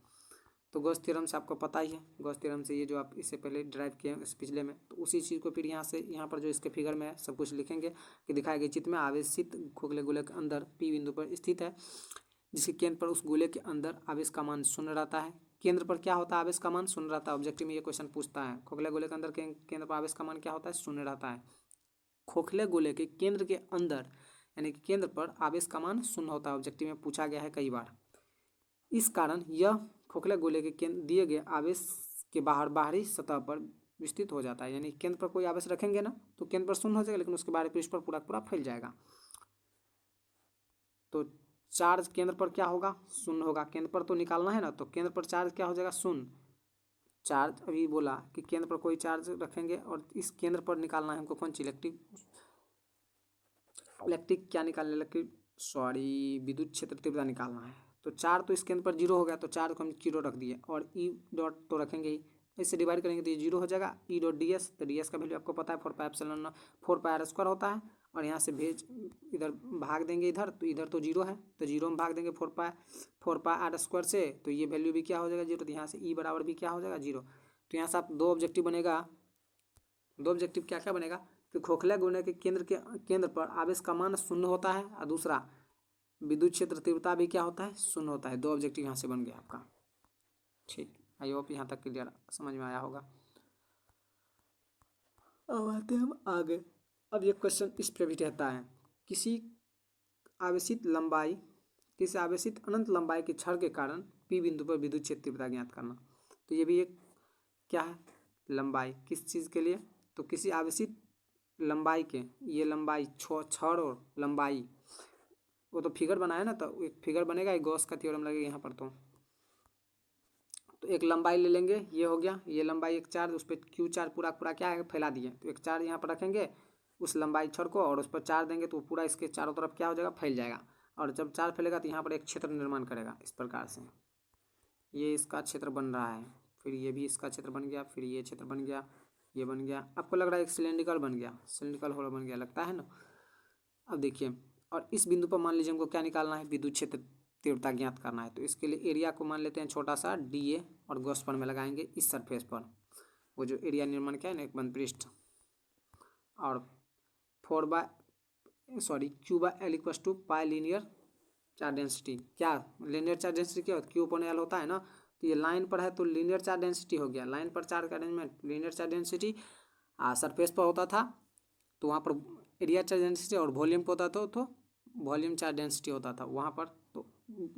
तो गॉस थ्योरम से आपको पता ही है, गॉस थ्योरम से ये जो आप इससे पहले ड्राइव किए हैं इस पिछले में, तो उसी चीज़ को फिर यहाँ पर जो इसके फिगर में है सब कुछ लिखेंगे कि दिखाए गए चित्र में आवेशित खोखले गोले के अंदर पी बिंदु पर स्थित है, जिसके केंद्र पर उस गोले के अंदर आवेश का मान 0 रहता है। केंद्र पर क्या होता है, आवेश का मान 0 रहता है। ऑब्जेक्टिव में ये क्वेश्चन पूछता है, खोखले गोले के अंदर केंद्र पर आवेश का मान क्या होता है, 0 रहता है। खोखले गोले के केंद्र के अंदर यानी कि केंद्र पर आवेश का मान 0 होता है, ऑब्जेक्टिव में पूछा गया है कई बार। इस कारण यह खोखले गोले के केंद्र दिए गए आवेश के बाहरी सतह पर विस्तृत हो जाता है। यानी केंद्र पर कोई आवेश रखेंगे ना तो केंद्र पर 0 हो जाएगा, लेकिन उसके बाहरी पृष्ठ पर पूरा फैल जाएगा। तो चार्ज केंद्र पर क्या होगा, 0 होगा। केंद्र पर तो निकालना है ना, तो केंद्र पर चार्ज क्या हो जाएगा, 0। चार्ज अभी बोला कि केंद्र पर कोई चार्ज रखेंगे और इस केंद्र पर निकालना है हमको कौन सी इलेक्ट्रिक क्या निकालना, विद्युत क्षेत्र तीव्रता निकालना है। तो चार्ज तो इस केंद्र पर 0 हो गया, तो चार्ज को हम 0 रख दिए और ई डॉट तो रखेंगे ही, इससे डिवाइड करेंगे तो ये 0 हो जाएगा। ई डॉट डी एस, तो डी एस का वैल्यू आपको पता है 4πr² होता है। और यहाँ से इधर भाग देंगे इधर, तो इधर तो 0 है तो 0 में भाग देंगे 4πr² से, तो ये वैल्यू भी क्या हो जाएगा 0। तो यहाँ से ई बराबर भी क्या हो जाएगा 0। तो यहाँ से आप दो ऑब्जेक्टिव बनेगा, दो ऑब्जेक्टिव क्या क्या बनेगा कि खोखले गोले के केंद्र पर आवेश का मान 0 होता है और दूसरा विद्युत क्षेत्र तीव्रता भी क्या होता है, 0 होता है। दो ऑब्जेक्टिव यहाँ से बन गया आपका। ठीक, आई होप यहाँ तक क्लियर समझ में आया होगा। अब आते हैं हम आगे। अब ये क्वेश्चन इस पे भी रहता है, किसी आवेशित अनंत लंबाई के छड़ के कारण पी बिंदु पर विद्युत क्षेत्र तीव्रता ज्ञात करना। तो ये भी एक क्या है, लंबाई किस चीज़ के लिए, तो किसी आवेशित लंबाई के, ये लंबाई छड़ और लंबाई, वो तो फिगर बनाया ना, तो एक फिगर बनेगा, एक गॉस का थ्योरम लगेगा यहाँ पर। तो एक लंबाई ले लेंगे, ये हो गया, ये लंबाई एक चार्ज, उस पर क्यू चार्ज पूरा पूरा क्या है, फैला दिए। तो एक चार्ज यहाँ पर रखेंगे उस लंबाई छड़ को, और उस पर चार्ज देंगे तो पूरा इसके चारों तरफ क्या हो जाएगा, फैल जाएगा। और जब चार्ज फैलेगा तो यहाँ पर एक क्षेत्र निर्माण करेगा इस प्रकार से, ये इसका क्षेत्र बन रहा है, फिर ये भी इसका क्षेत्र बन गया, फिर ये क्षेत्र बन गया, ये बन गया। आपको लग रहा है एक सिलेंड्रिकल बन गया, सिलेंड्रिकल होल बन गया, लगता है ना। अब देखिए, और इस बिंदु पर मान लीजिए हमको क्या निकालना है, विद्युत क्षेत्र तीव्रता ज्ञात करना है। तो इसके लिए एरिया को मान लेते हैं छोटा सा dA, और गॉस में लगाएंगे इस सरफेस पर, वो जो एरिया निर्माण क्या है ना, एक बंद पृष्ठ, और Q/L = पाई लीनियर चार्ज डेंसिटी। क्या लीनियर चार्ज डेंसिटी क्या होता है, Q/L होता है ना। तो ये लाइन पर है तो लीनियर चार्ज डेंसिटी हो गया, लाइन पर चार्ज का arrangement linear charge density. Surface पर होता था तो वहाँ पर एरिया चार्ज डेंसिटी, और वॉल्यूम पर होता तो वॉल्यूम चार्ज डेंसिटी होता था वहाँ पर। तो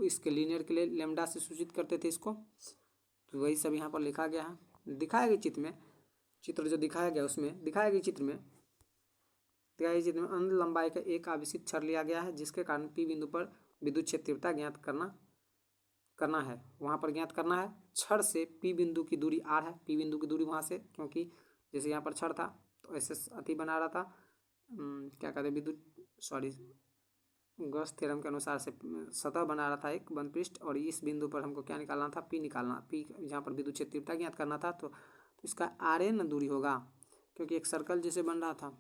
इसके लीनियर के लिए लेमडा से सूचित करते थे इसको। तो वही सब यहाँ पर लिखा गया है, दिखाया गया चित्र में, चित्र जो दिखाया गया उसमें दिखाया गया चित्र में अनंत लंबाई का एक आवेशित छड़ लिया गया है, जिसके कारण पी बिंदु पर विद्युत क्षेत्र तीव्रता ज्ञात करना है। वहाँ पर ज्ञात करना है, छड़ से पी बिंदु की दूरी r है, पी बिंदु की दूरी वहाँ से, क्योंकि जैसे यहाँ पर छड़ था तो ऐसे अति बना रहा था, क्या कहते हैं, गॉस थ्योरम के अनुसार से सतह बना रहा था एक बंद पृष्ठ, और इस बिंदु पर हमको क्या निकालना था, पी निकालना, पी यहाँ पर विद्युत क्षेत्र तीव्रता ज्ञात करना था। तो इसका RN दूरी होगा, क्योंकि एक सर्कल जैसे बन रहा था।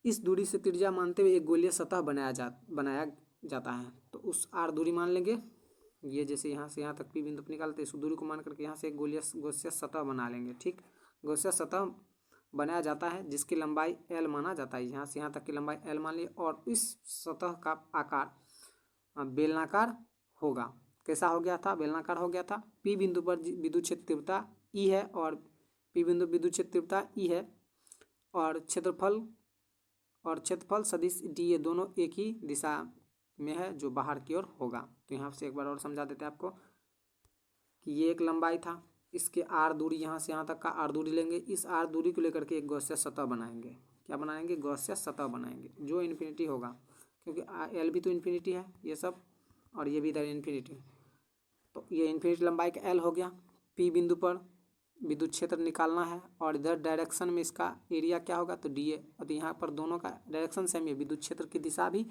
इस दूरी से त्रिज्या मानते हुए एक गोलीय सतह बनाया जाता है। तो उस R दूरी मान लेंगे, ये जैसे यहाँ से यहाँ तक पी बिंदु पर निकालते, इस दूरी को मान करके यहाँ से एक गॉसियन सतह बना लेंगे। ठीक, गॉसियन सतह बनाया जाता है जिसकी लंबाई L माना जाता है, यहाँ से यहाँ तक की लंबाई L मान ली, और इस सतह का आकार बेलनाकार होगा। कैसा हो गया था, बेलनाकार हो गया था। पी बिंदु पर विद्युत क्षेत्र तीव्रता E है, और पी बिंदु विद्युत क्षेत्र तीव्रता E है, और क्षेत्रफल सदिश D, ये दोनों एक ही दिशा में है जो बाहर की ओर होगा। तो यहाँ से एक बार और समझा देते हैं आपको कि ये एक लंबाई था, इसके R दूरी, यहाँ से यहाँ तक का R दूरी लेंगे, इस R दूरी को लेकर के एक गॉसियन सतह बनाएंगे। क्या बनाएंगे, गॉसियन सतह बनाएंगे, जो इन्फिनिटी होगा, क्योंकि L भी तो इन्फिनिटी है ये सब, और ये भी इधर इन्फिनिटी। तो ये इन्फिनिटी लंबाई का L हो गया। P बिंदु पर विद्युत क्षेत्र निकालना है, और इधर डायरेक्शन में इसका एरिया क्या होगा, तो dA। और यहाँ पर दोनों का डायरेक्शन सेम है, विद्युत क्षेत्र की दिशा भी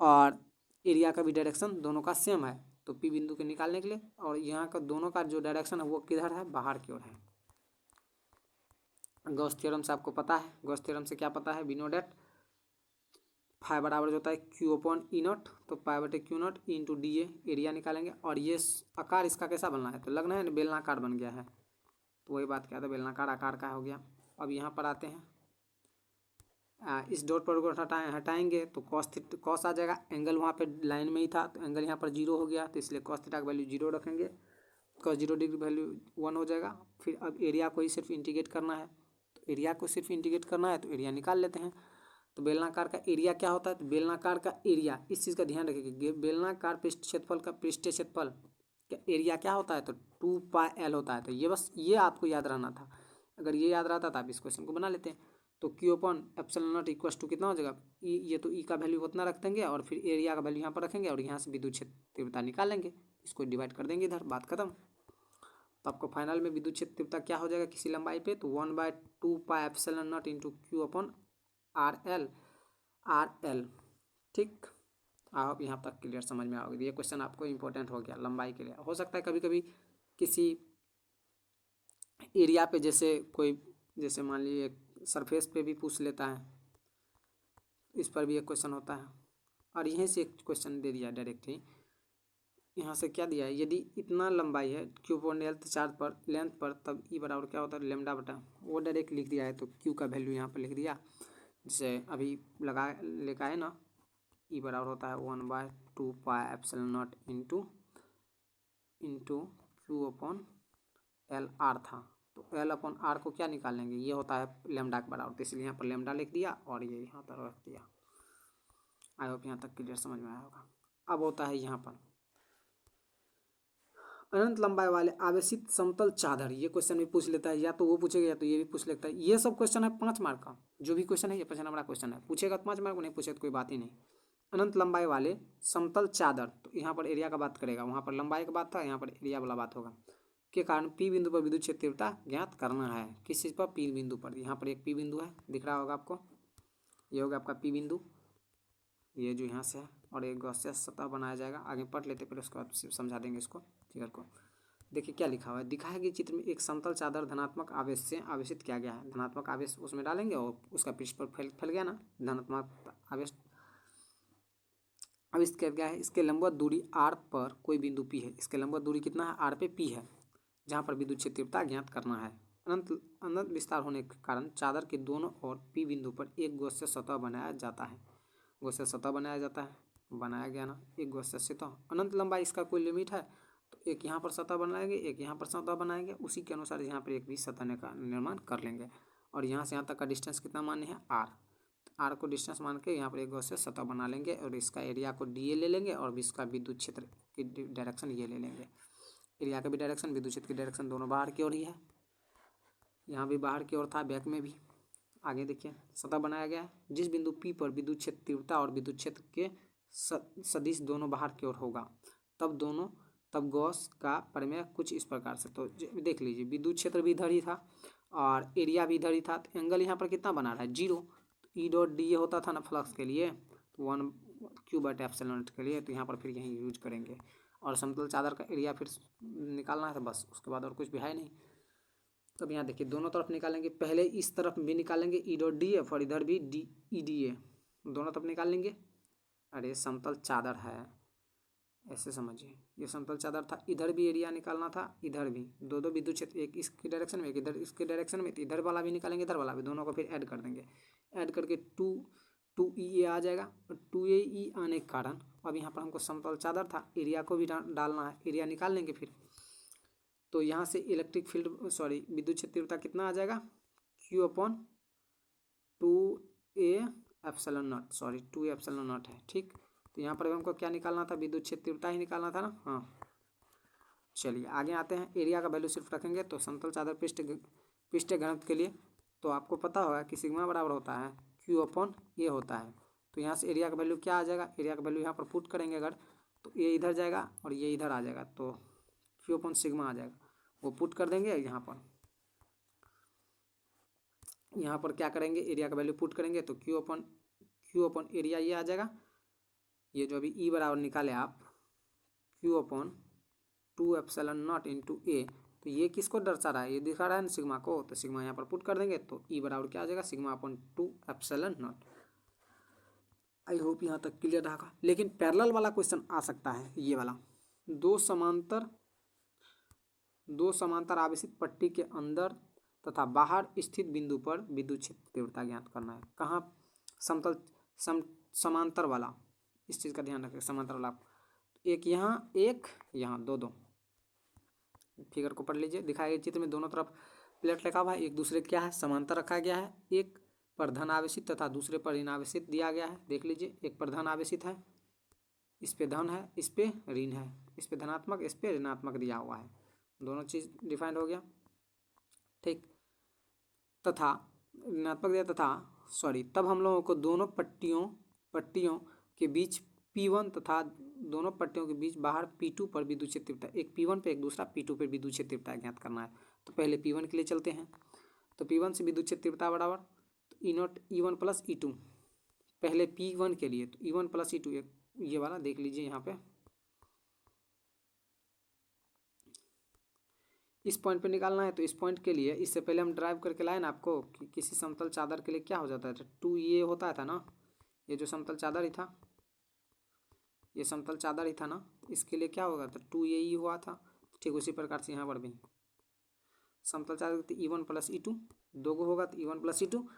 और एरिया का भी डायरेक्शन दोनों का सेम है। तो पी बिंदु के निकालने के लिए, और यहाँ का दोनों का जो डायरेक्शन है वो किधर है, बाहर की ओर है। गॉस थ्योरम से आपको पता है, गॉस थ्योरम से क्या पता है, वी नो दैट फाई बराबर जो होता है Q/E0, तो π/Q0 इंटू dA, एरिया निकालेंगे। और ये आकार इसका कैसा बनना है, तो लगना है बेलनाकार बन गया है, तो वही बात क्या था, बेलनाकार आकार का हो गया। अब यहाँ पर आते हैं, इस डॉट पर हटाएंगे तो कॉस आ जाएगा, एंगल वहाँ पे लाइन में ही था तो एंगल यहाँ पर 0 हो गया, तो इसलिए कॉस थीटा का वैल्यू 0 रखेंगे, कॉस 0 डिग्री वैल्यू 1 हो जाएगा। फिर अब एरिया को ही सिर्फ इंटीग्रेट करना है, तो एरिया को सिर्फ इंटीग्रेट करना है, तो एरिया निकाल लेते हैं। तो बेलनाकार का एरिया क्या होता है, तो बेलनाकार का एरिया, इस चीज़ का ध्यान रखिए, बेलनाकार पृष्ठ क्षेत्रफल का पृष्ठीय क्षेत्रफल का एरिया क्या होता है, तो 2πL होता है। तो ये बस ये आपको याद रहना था, अगर ये याद रहता तो आप इस क्वेश्चन को बना लेते हैं। तो Q/ε0 इक्वस टू कितना हो जाएगा, ये तो E का वैल्यू उतना रख देंगे, और फिर एरिया का वैल्यू यहाँ पर रखेंगे, और यहाँ से विद्युत क्षेत्र तीव्रता निकाल लेंगे, इसको डिवाइड कर देंगे इधर, बात खत्म। तो आपको फाइनल में विद्युत क्षेत्र तीव्रता क्या हो जाएगा किसी लंबाई पे, तो 1/2πε0 इंटू Q/RL। ठीक, आप यहाँ तक क्लियर समझ में आओगे। ये क्वेश्चन आपको इंपॉर्टेंट हो गया लंबाई के लिए। हो सकता है कभी कभी किसी एरिया पे जैसे मान लीजिए सरफेस पे भी पूछ लेता है, इस पर भी एक क्वेश्चन होता है। और यहीं से एक क्वेश्चन दे दिया डायरेक्ट ही, यहाँ से क्या दिया है, यदि इतना लंबाई है Q/L चार्ज पर लेंथ पर, तब E बराबर क्या होता है, लेमडा बटा, वो डायरेक्ट लिख दिया है। तो Q का वैल्यू यहाँ पर लिख दिया, जैसे अभी लेकर आए ना, E बराबर होता है 1/2πε0 इंटू Q/L R था, तो एल अपॉन आर को क्या निकाल लेंगे, ये होता है लेमडा के बराबर, तो इसलिए यहाँ पर लेमडा लिख दिया और ये यहाँ पर रख दिया। आई होप यहाँ तक क्लियर समझ में आया होगा। अब होता है यहाँ पर अनंत लंबाई वाले आवेशित समतल चादर, ये क्वेश्चन भी पूछ लेता है, या तो वो पूछेगा या तो ये भी पूछ लेता है। ये सब क्वेश्चन है 5 मार्क का, जो भी क्वेश्चन है ये 5 नंबर का क्वेश्चन है, पूछेगा तो 5 मार्क, नहीं पूछेगा तो कोई बात ही नहीं। अनंत लंबाई वाले समतल चादर, तो यहाँ पर एरिया का बात करेगा, वहाँ पर लंबाई का बात था, यहाँ पर एरिया वाला बात होगा। के कारण पी बिंदु पर विद्युत क्षेत्र तीव्रता ज्ञात करना है। किस चीज़ पर, पी बिंदु पर। यहाँ पर एक पी बिंदु है, दिख रहा होगा आपको, ये होगा आपका पी बिंदु, ये जो यहाँ से है, और एक गॉसियन सतह बनाया जाएगा। आगे पढ़ लेते, फिर उसके बाद समझा देंगे इसको फिगर को। देखिए क्या लिखा हुआ है, दिखाया गया चित्र में एक समतल चादर धनात्मक आवेश से आवेशित किया गया है। धनात्मक आवेश उसमें डालेंगे और उसका पृष्ठ पर फैल गया ना, धनात्मक आवेश आवेशित किया गया है। इसके लंबवत दूरी आर पर कोई बिंदु पी है। इसके लंबवत दूरी कितना है, आर पे पी है, जहाँ पर विद्युत क्षेत्र तीव्रता ज्ञात करना है। अनंत विस्तार होने के कारण चादर के दोनों ओर पी बिंदु पर एक गोश्य सतह बनाया जाता है। गोश्य सतह बनाया जाता है, बनाया गया ना, एक गोश्य सतह। अनंत लंबाई इसका कोई लिमिट है, तो एक यहाँ पर सतह बनाएंगे, एक यहाँ पर सतह बनाएंगे, उसी के अनुसार यहाँ पर एक भी सतह का निर्माण कर लेंगे। और यहाँ से यहाँ तक का डिस्टेंस कितना मान्य है, आर। आर को डिस्टेंस मान के यहाँ पर एक गोश्य सतह बना लेंगे और इसका एरिया को डी ए ले लेंगे और इसका विद्युत क्षेत्र की डायरेक्शन ये ले लेंगे। एरिया का भी डायरेक्शन, विद्युत क्षेत्र की डायरेक्शन दोनों बाहर की ओर ही है। यहाँ भी बाहर की ओर था, बैक में भी। आगे देखिए, सतह बनाया गया है जिस बिंदु पी पर विद्युत क्षेत्र तीव्रता और विद्युत क्षेत्र के सदिश दोनों बाहर की ओर होगा, तब गॉस का प्रमेय कुछ इस प्रकार से। तो देख लीजिए, विद्युत क्षेत्र भी इधर ही था और एरिया भी इधर ही था, तो एंगल यहाँ पर कितना बना रहा है, 0। ई डॉट डी ये होता था ना फ्लक्स के लिए, तो 1 Q/ε के लिए, तो यहाँ पर फिर यही यूज करेंगे। और समतल चादर का एरिया फिर निकालना है, तो बस उसके बाद और कुछ भी है नहीं। तब यहाँ देखिए, दोनों तरफ निकालेंगे, पहले इस तरफ भी निकालेंगे ई डॉट डी एफ और इधर भी डी ई डी ए, दोनों तरफ निकाल लेंगे। अरे समतल चादर है, ऐसे समझिए, ये समतल चादर था, इधर भी एरिया निकालना था, इधर भी दो विद्युत क्षेत्र, एक इसकी डायरेक्शन में, एक इधर इसके डायरेक्शन में, इधर वाला भी निकालेंगे, इधर वाला भी, दोनों को फिर ऐड कर देंगे। ऐड करके 2E आ जाएगा, और 2AE आने के कारण अब यहाँ पर हमको समतल चादर था, एरिया को भी डालना है, एरिया निकाल लेंगे फिर। तो यहाँ से इलेक्ट्रिक फील्ड विद्युत क्षेत्र तीव्रता कितना आ जाएगा, Q/2A/0 है, ठीक। तो यहाँ पर हमको क्या निकालना था, विद्युत क्षेत्र तीव्रता ही निकालना था ना, हाँ। चलिए आगे आते हैं, एरिया का वैल्यू सिर्फ रखेंगे। तो समतल चादर पृष्ठ घनत्व के लिए तो आपको पता होगा कि सिग्मा बराबर होता है Q/A होता है। तो यहाँ से एरिया का वैल्यू क्या आ जाएगा, एरिया का वैल्यू यहाँ पर पुट करेंगे अगर, तो ये इधर जाएगा और ये इधर आ जाएगा, तो Q/σ आ जाएगा, वो पुट कर देंगे। यहाँ पर क्या करेंगे, एरिया का वैल्यू पुट करेंगे, तो Q/ एरिया ये आ जाएगा। ये जो अभी E बराबर निकाले आप, Q/2ε0 इंटू ए, तो ये किसको दर्शा रहा है, ये दिखा रहा है ना सिग्मा को, तो सिग्मा यहाँ पर पुट कर देंगे, तो E बराबर क्या आ जाएगा, σ/2ε0। आई होप यहाँ तक क्लियर रहा। लेकिन पैरेलल वाला क्वेश्चन आ सकता है, ये वाला, दो समांतर आवेशित पट्टी के अंदर तथा बाहर स्थित बिंदु पर विद्युत क्षेत्र तीव्रता ज्ञात करना है। कहाँ, समांतर वाला, इस चीज़ का ध्यान रखें, समांतर वाला, एक यहाँ एक यहाँ, दो फिगर को पढ़ लीजिए। दिखाए गए चित्र में दोनों तरफ प्लेट रखा हुआ है, एक दूसरे क्या है, समांतर रखा गया है। एक पर धन आवेशित तथा दूसरे पर ऋण आवेशित दिया गया है। देख लीजिए, एक पर धन आवेशित है, इस पे धन है, इस पे ऋण है, इस पे धनात्मक, इस पे ऋणात्मक दिया हुआ है। दोनों चीज डिफाइंड हो गया, ठीक। तथा ऋणात्मक दिया तब हम लोगों को दोनों पट्टियों के बीच P1 तथा दोनों पट्टियों के बीच बाहर P2 पर विद्युत क्षेत्र तीव्रता, एक P1 पे एक दूसरा P2 पे विद्युत क्षेत्र तीव्रता ज्ञात करना है। तो पहले P1 के लिए चलते हैं। तो P1 से विद्युत क्षेत्र तीव्रता बराबर, तो E0 E1 प्लस E2, पहले P1 के लिए तो E1 प्लस E2, ये वाला देख लीजिए यहाँ पे, इस पॉइंट पे निकालना है। तो इस पॉइंट के लिए इससे पहले हम ड्राइव करके लाए ना आपको कि किसी समतल चादर के लिए क्या हो जाता है, 2A होता था ना, ये जो समतल चादर ही था, ये समतल चादर ही था ना, इसके लिए क्या होगा, तो 2AE हुआ था। ठीक उसी प्रकार से यहाँ पर भी समतल चादर तो E1 प्लस E2, दो गो होगा तो E1 प्लस E2,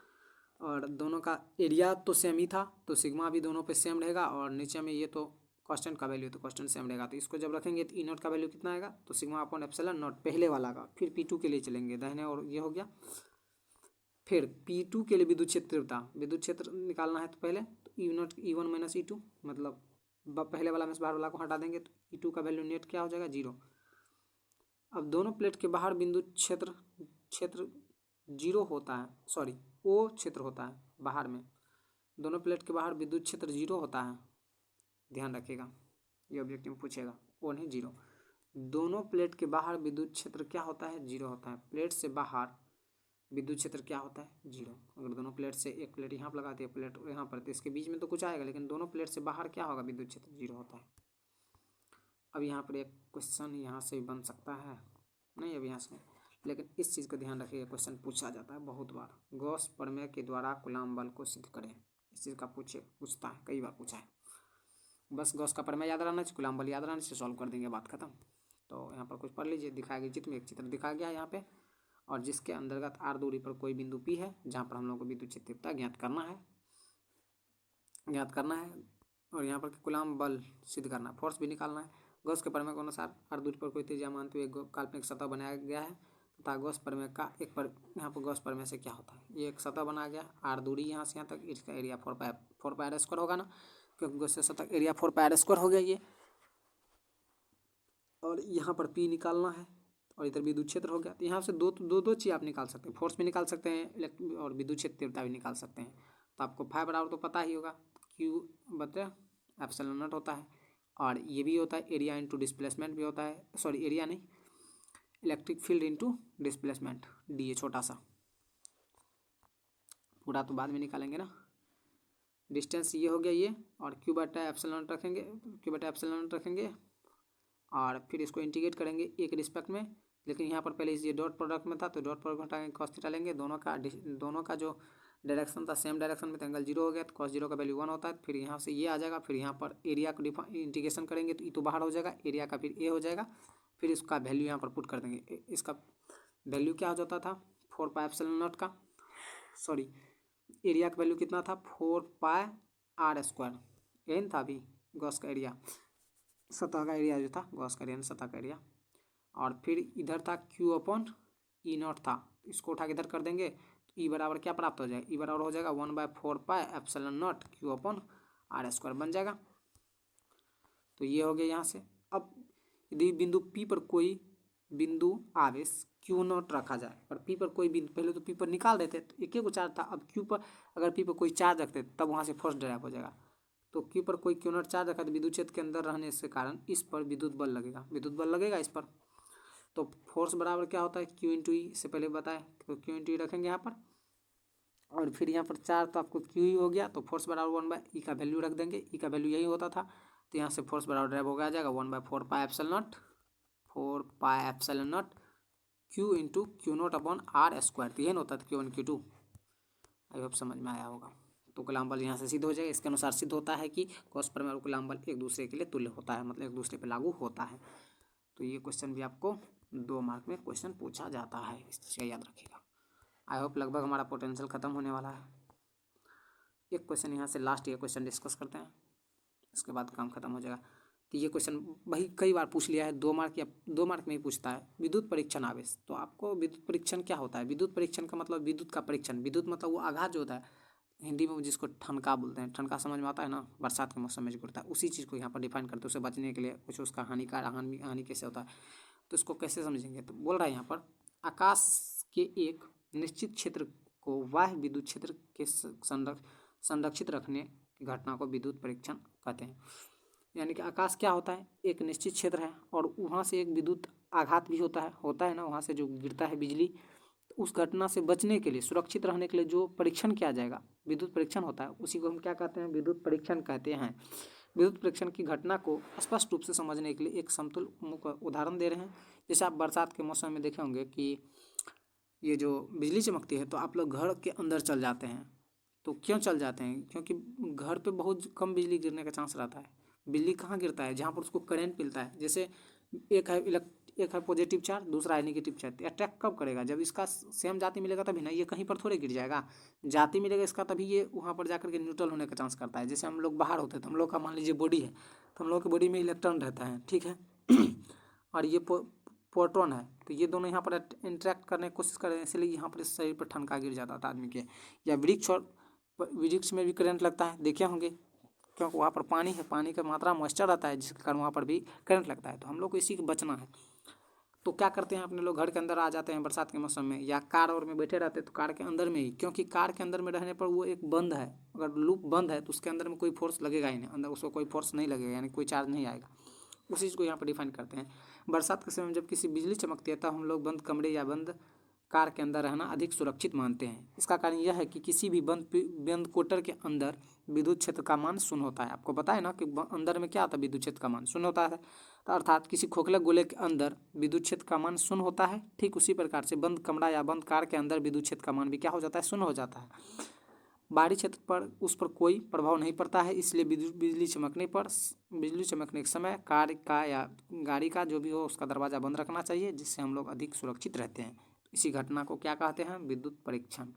और दोनों का एरिया तो सेम ही था, तो सिग्मा भी दोनों पे सेम रहेगा। और नीचे में ये तो कांस्टेंट का वैल्यू तो कांस्टेंट सेम रहेगा। तो इसको जब रखेंगे तो ई नॉट का वैल्यू कितना आएगा, तो सिग्मा अपॉन एप्सिलॉन नॉट पहले वाला का। फिर P2 के लिए चलेंगे दाहिने, और ये हो गया। फिर P2 के लिए विद्युत क्षेत्र तीव्रता, विद्युत क्षेत्र निकालना है तो पहले तो ई नॉट E1 माइनस E2, मतलब पहले वाला में से बाहर वाला को हटा देंगे तो E2 का वैल्यू नेट क्या हो जाएगा, 0। अब दोनों प्लेट के बाहर बिंदु क्षेत्र 0 होता है, सॉरी O क्षेत्र होता है बाहर में। दोनों प्लेट के बाहर विद्युत क्षेत्र 0 होता है, ध्यान रखिएगा, ये ऑब्जेक्टिव में पूछेगा। O नहीं 0, दोनों प्लेट के बाहर विद्युत क्षेत्र क्या होता है, 0 होता है। प्लेट से बाहर विद्युत क्षेत्र क्या होता है, 0। अगर दोनों प्लेट से, एक प्लेट यहाँ पर लगाती है, प्लेट यहाँ पर, तो इसके बीच में तो कुछ आएगा, लेकिन दोनों प्लेट से बाहर क्या होगा, विद्युत क्षेत्र 0 होता है। अब यहाँ पर एक क्वेश्चन यहाँ से बन सकता है, नहीं अब यहाँ से, लेकिन इस चीज़ को ध्यान रखिएगा, क्वेश्चन पूछा जाता है बहुत बार। गॉस प्रमेय के द्वारा कूलम्ब बल को सिद्ध करें, इस चीज़ का पूछता है, कई बार पूछा है। बस गॉस का प्रमेय याद रहना चाहिए, कूलम्ब बल याद रहना चाहिए, सॉल्व कर देंगे, बात खत्म। तो यहाँ पर कुछ पढ़ लीजिए, दिखाया गया चित्र में एक चित्र दिखा गया है यहाँ पे, और जिसके अंतर्गत r दूरी पर कोई बिंदु P है, जहाँ पर हम लोगों को विद्युत क्षेत्र तीव्रता ज्ञात करना है, और यहाँ पर कूलम्ब बल सिद्ध करना है, फोर्स भी निकालना है। गॉस के प्रमेय के अनुसार r दूरी पर कोई त्रिज्या मानते हुए एक काल्पनिक सतह बनाया गया है तथा गॉस प्रमेय का यहाँ पर गॉस प्रमेय से क्या होता है, ये एक सतह बनाया गया, r दूरी यहाँ से यहाँ तक, इसका एरिया 4πr² होगा ना, क्योंकि गॉस से सतह एरिया 4πr² हो गया ये। और यहाँ पर P निकालना है, और इधर विद्युत क्षेत्र हो गया। तो यहाँ से दो चीज़ आप निकाल सकते हैं, फोर्स भी निकाल सकते हैं और विद्युत क्षेत्र तीव्रता भी निकाल सकते हैं। तो आपको फाइ बराबर तो पता ही होगा, Q बटे एप्सिलॉन नॉट होता है, और ये भी होता है एरिया इंटू डिस्प्लेसमेंट भी होता है, सॉरी एरिया नहीं, electric field into displacement, D A छोटा सा, पूरा तो बाद में निकालेंगे ना। डिस्टेंस ये हो गया ये, और Q बटा एप्सिलॉन नॉट रखेंगे, और फिर इसको इंटीग्रेट करेंगे एक रिस्पेक्ट में, लेकिन यहाँ पर पहले ये डॉट प्रोडक्ट में था, तो डॉट प्रोडक्ट हटाएंगे, कॉस थीटा लेंगे, दोनों का जो डायरेक्शन था सेम डायरेक्शन में, तो एंगल 0 हो गया, तो कॉस 0 का वैल्यू 1 होता है। फिर यहाँ से ये आ जाएगा, फिर यहाँ पर एरिया को इंटीग्रेशन करेंगे तो ये तो बाहर हो जाएगा, एरिया का फिर ए हो जाएगा, फिर इसका वैल्यू यहाँ पर पुट कर देंगे। इसका वैल्यू क्या हो जाता था, 4πε0 का, सॉरी एरिया का वैल्यू कितना था, 4πr², यही था अभी गॉस का एरिया, सतह का एरिया जो था, गॉस का एरिया सतह का एरिया। और फिर इधर था Q/E0 था, इसको उठा के इधर कर देंगे तो E बराबर क्या प्राप्त हो जाएगा, E बराबर हो जाएगा 1/4πε0 Q/r² बन जाएगा। तो ये हो गया यहाँ से। अब यदि बिंदु P पर कोई बिंदु आवेश Q0 रखा जाए, और P पर कोई बिंदु, पहले तो P पर निकाल देते तो एक ही चार्ज था, अब Q पर अगर P पर कोई चार्ज रखते तब वहाँ से फोर्स ड्राइव हो जाएगा। तो Q पर कोई Q0 चार्ज रखा तो विद्युत क्षेत्र के अंदर रहने से कारण इस पर विद्युत बल लगेगा इस पर। तो फोर्स बराबर क्या होता है, Q इंटू ई, से पहले बताए, तो Q इंटू ई रखेंगे यहाँ पर, और फिर यहाँ पर चार्ज तो आपको Q ही हो गया, तो फोर्स बराबर 1/e का वैल्यू रख देंगे, ई का वैल्यू यही होता था, तो यहाँ से फोर्स बराबर ड्राइव हो गया, आ जाएगा 1/4πε0 Q इंटू Q0/r², तो यही होता था Q1 Q2। आई होप समझ में आया होगा। तो कूलम्ब बल यहाँ से सिद्ध हो जाएगा। इसके अनुसार सिद्ध होता है कि गॉस प्रमेय और कूलम्ब बल एक दूसरे के लिए तुल्य होता है, मतलब एक दूसरे पे लागू होता है। तो ये क्वेश्चन भी आपको 2 मार्क में क्वेश्चन पूछा जाता है, इस चीज़ का याद रखिएगा। आई होप लगभग हमारा पोटेंशियल खत्म होने वाला है। एक क्वेश्चन यहाँ से लास्ट ये क्वेश्चन डिस्कस करते हैं, इसके बाद काम खत्म हो जाएगा। तो ये क्वेश्चन भाई कई बार पूछ लिया है, 2 मार्क में ही पूछता है, विद्युत परीक्षण आवेश। तो आपको विद्युत परीक्षण क्या होता है, विद्युत परीक्षण का मतलब विद्युत का परीक्षण, विद्युत मतलब वो आघात जो होता है, हिंदी में जिसको ठनका बोलते हैं, ठनका समझ में आता है ना, बरसात के मौसम में जो गिरता है, उसी चीज़ को यहाँ पर डिफाइन करते हैं। उसे बचने के लिए कुछ उसका हानि कैसे होता है, तो इसको कैसे समझेंगे। तो बोल रहा है यहाँ पर, आकाश के एक निश्चित क्षेत्र को बाह्य विद्युत क्षेत्र के संरक्षित रखने की घटना को विद्युत परीक्षण कहते हैं। यानी कि आकाश क्या होता है, एक निश्चित क्षेत्र है, और वहाँ से एक विद्युत आघात भी होता है ना, वहाँ से जो गिरता है बिजली, उस घटना से बचने के लिए, सुरक्षित रहने के लिए जो परीक्षण किया जाएगा, विद्युत परीक्षण होता है, उसी को हम क्या कहते हैं, विद्युत परीक्षण कहते हैं। विद्युत परीक्षण की घटना को स्पष्ट रूप से समझने के लिए एक समतुल्य उदाहरण दे रहे हैं। जैसे आप बरसात के मौसम में देखे होंगे कि ये जो बिजली चमकती है, तो आप लोग घर के अंदर चल जाते हैं। तो क्यों चल जाते हैं, क्योंकि घर पे बहुत कम बिजली गिरने का चांस रहता है। बिजली कहाँ गिरता है, जहाँ पर उसको करंट मिलता है। जैसे एक है एक है पॉजिटिव चार्ज, दूसरा है नेगेटिव चार्ज। अट्रैक्ट कब करेगा? जब इसका सेम जाति मिलेगा तभी ना, ये कहीं पर थोड़े गिर जाएगा। जाति मिलेगा इसका तभी ये वहाँ पर जाकर के न्यूट्रल होने का चांस करता है। जैसे हम लोग बाहर होते हैं तो हम लोग का मान लीजिए बॉडी है, तो हम लोग की बॉडी में इलेक्ट्रॉन रहता है, ठीक है और ये प्रोटॉन है, तो ये दोनों यहाँ पर इंटरेक्ट करने की कोशिश कर रहे हैं, इसलिए यहाँ पर इस शरीर पर ठनका गिर जाता था आदमी के। या वृक्ष, और वृक्ष में भी करंट लगता है, देखे होंगे, क्योंकि वहाँ पर पानी है, पानी का मात्रा मॉइस्चर रहता है, जिसके कारण वहाँ पर भी करंट लगता है। तो हम लोग को इसी से बचना है। तो क्या करते हैं अपने लोग, घर के अंदर आ जाते हैं बरसात के मौसम में, या कार और में बैठे रहते हैं तो कार के अंदर में ही, क्योंकि कार के अंदर में रहने पर वो एक बंद है, अगर लूप बंद है तो उसके अंदर में कोई फोर्स लगेगा ही नहीं, अंदर उसको कोई फोर्स नहीं लगेगा, यानी कोई चार्ज नहीं आएगा। उसी चीज़ को यहाँ पर डिफाइन करते हैं। बरसात के समय में जब किसी बिजली चमकती है तब हम लोग बंद कमरे या बंद कार के अंदर रहना अधिक सुरक्षित मानते हैं। इसका कारण यह है कि किसी भी बंद कोटर के अंदर विद्युत क्षेत्र का मान शून्य होता है। आपको पता है ना कि अंदर में क्या होता है, विद्युत क्षेत्र का मान शून्य होता है। तो अर्थात किसी खोखले गोले के अंदर विद्युत क्षेत्र का मान शून्य होता है। ठीक उसी प्रकार से बंद कमरा या बंद कार के अंदर विद्युत क्षेत्र का मान भी क्या हो जाता है, शून्य हो जाता है। बाहरी क्षेत्र पर उस पर कोई प्रभाव नहीं पड़ता है, इसलिए बिजली चमकने के समय कार का या गाड़ी का जो भी हो उसका दरवाज़ा बंद रखना चाहिए, जिससे हम लोग अधिक सुरक्षित रहते हैं। इसी घटना को क्या कहते हैं, विद्युत परीक्षण।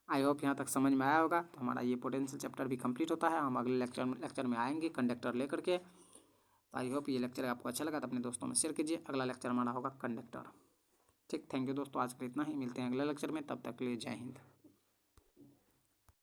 आई होप यहाँ तक समझ में आया होगा। तो हमारा ये पोटेंशियल चैप्टर भी कंप्लीट होता है। हम अगले लेक्चर में आएंगे कंडक्टर लेकर के। तो आई होप ये लेक्चर आपको अच्छा लगा तो अपने दोस्तों में शेयर कीजिए। अगला लेक्चर हमारा होगा कंडक्टर। ठीक, थैंक यू दोस्तों, आज के इतना ही, मिलते हैं अगले लेक्चर में, तब तक के लिए जय हिंद।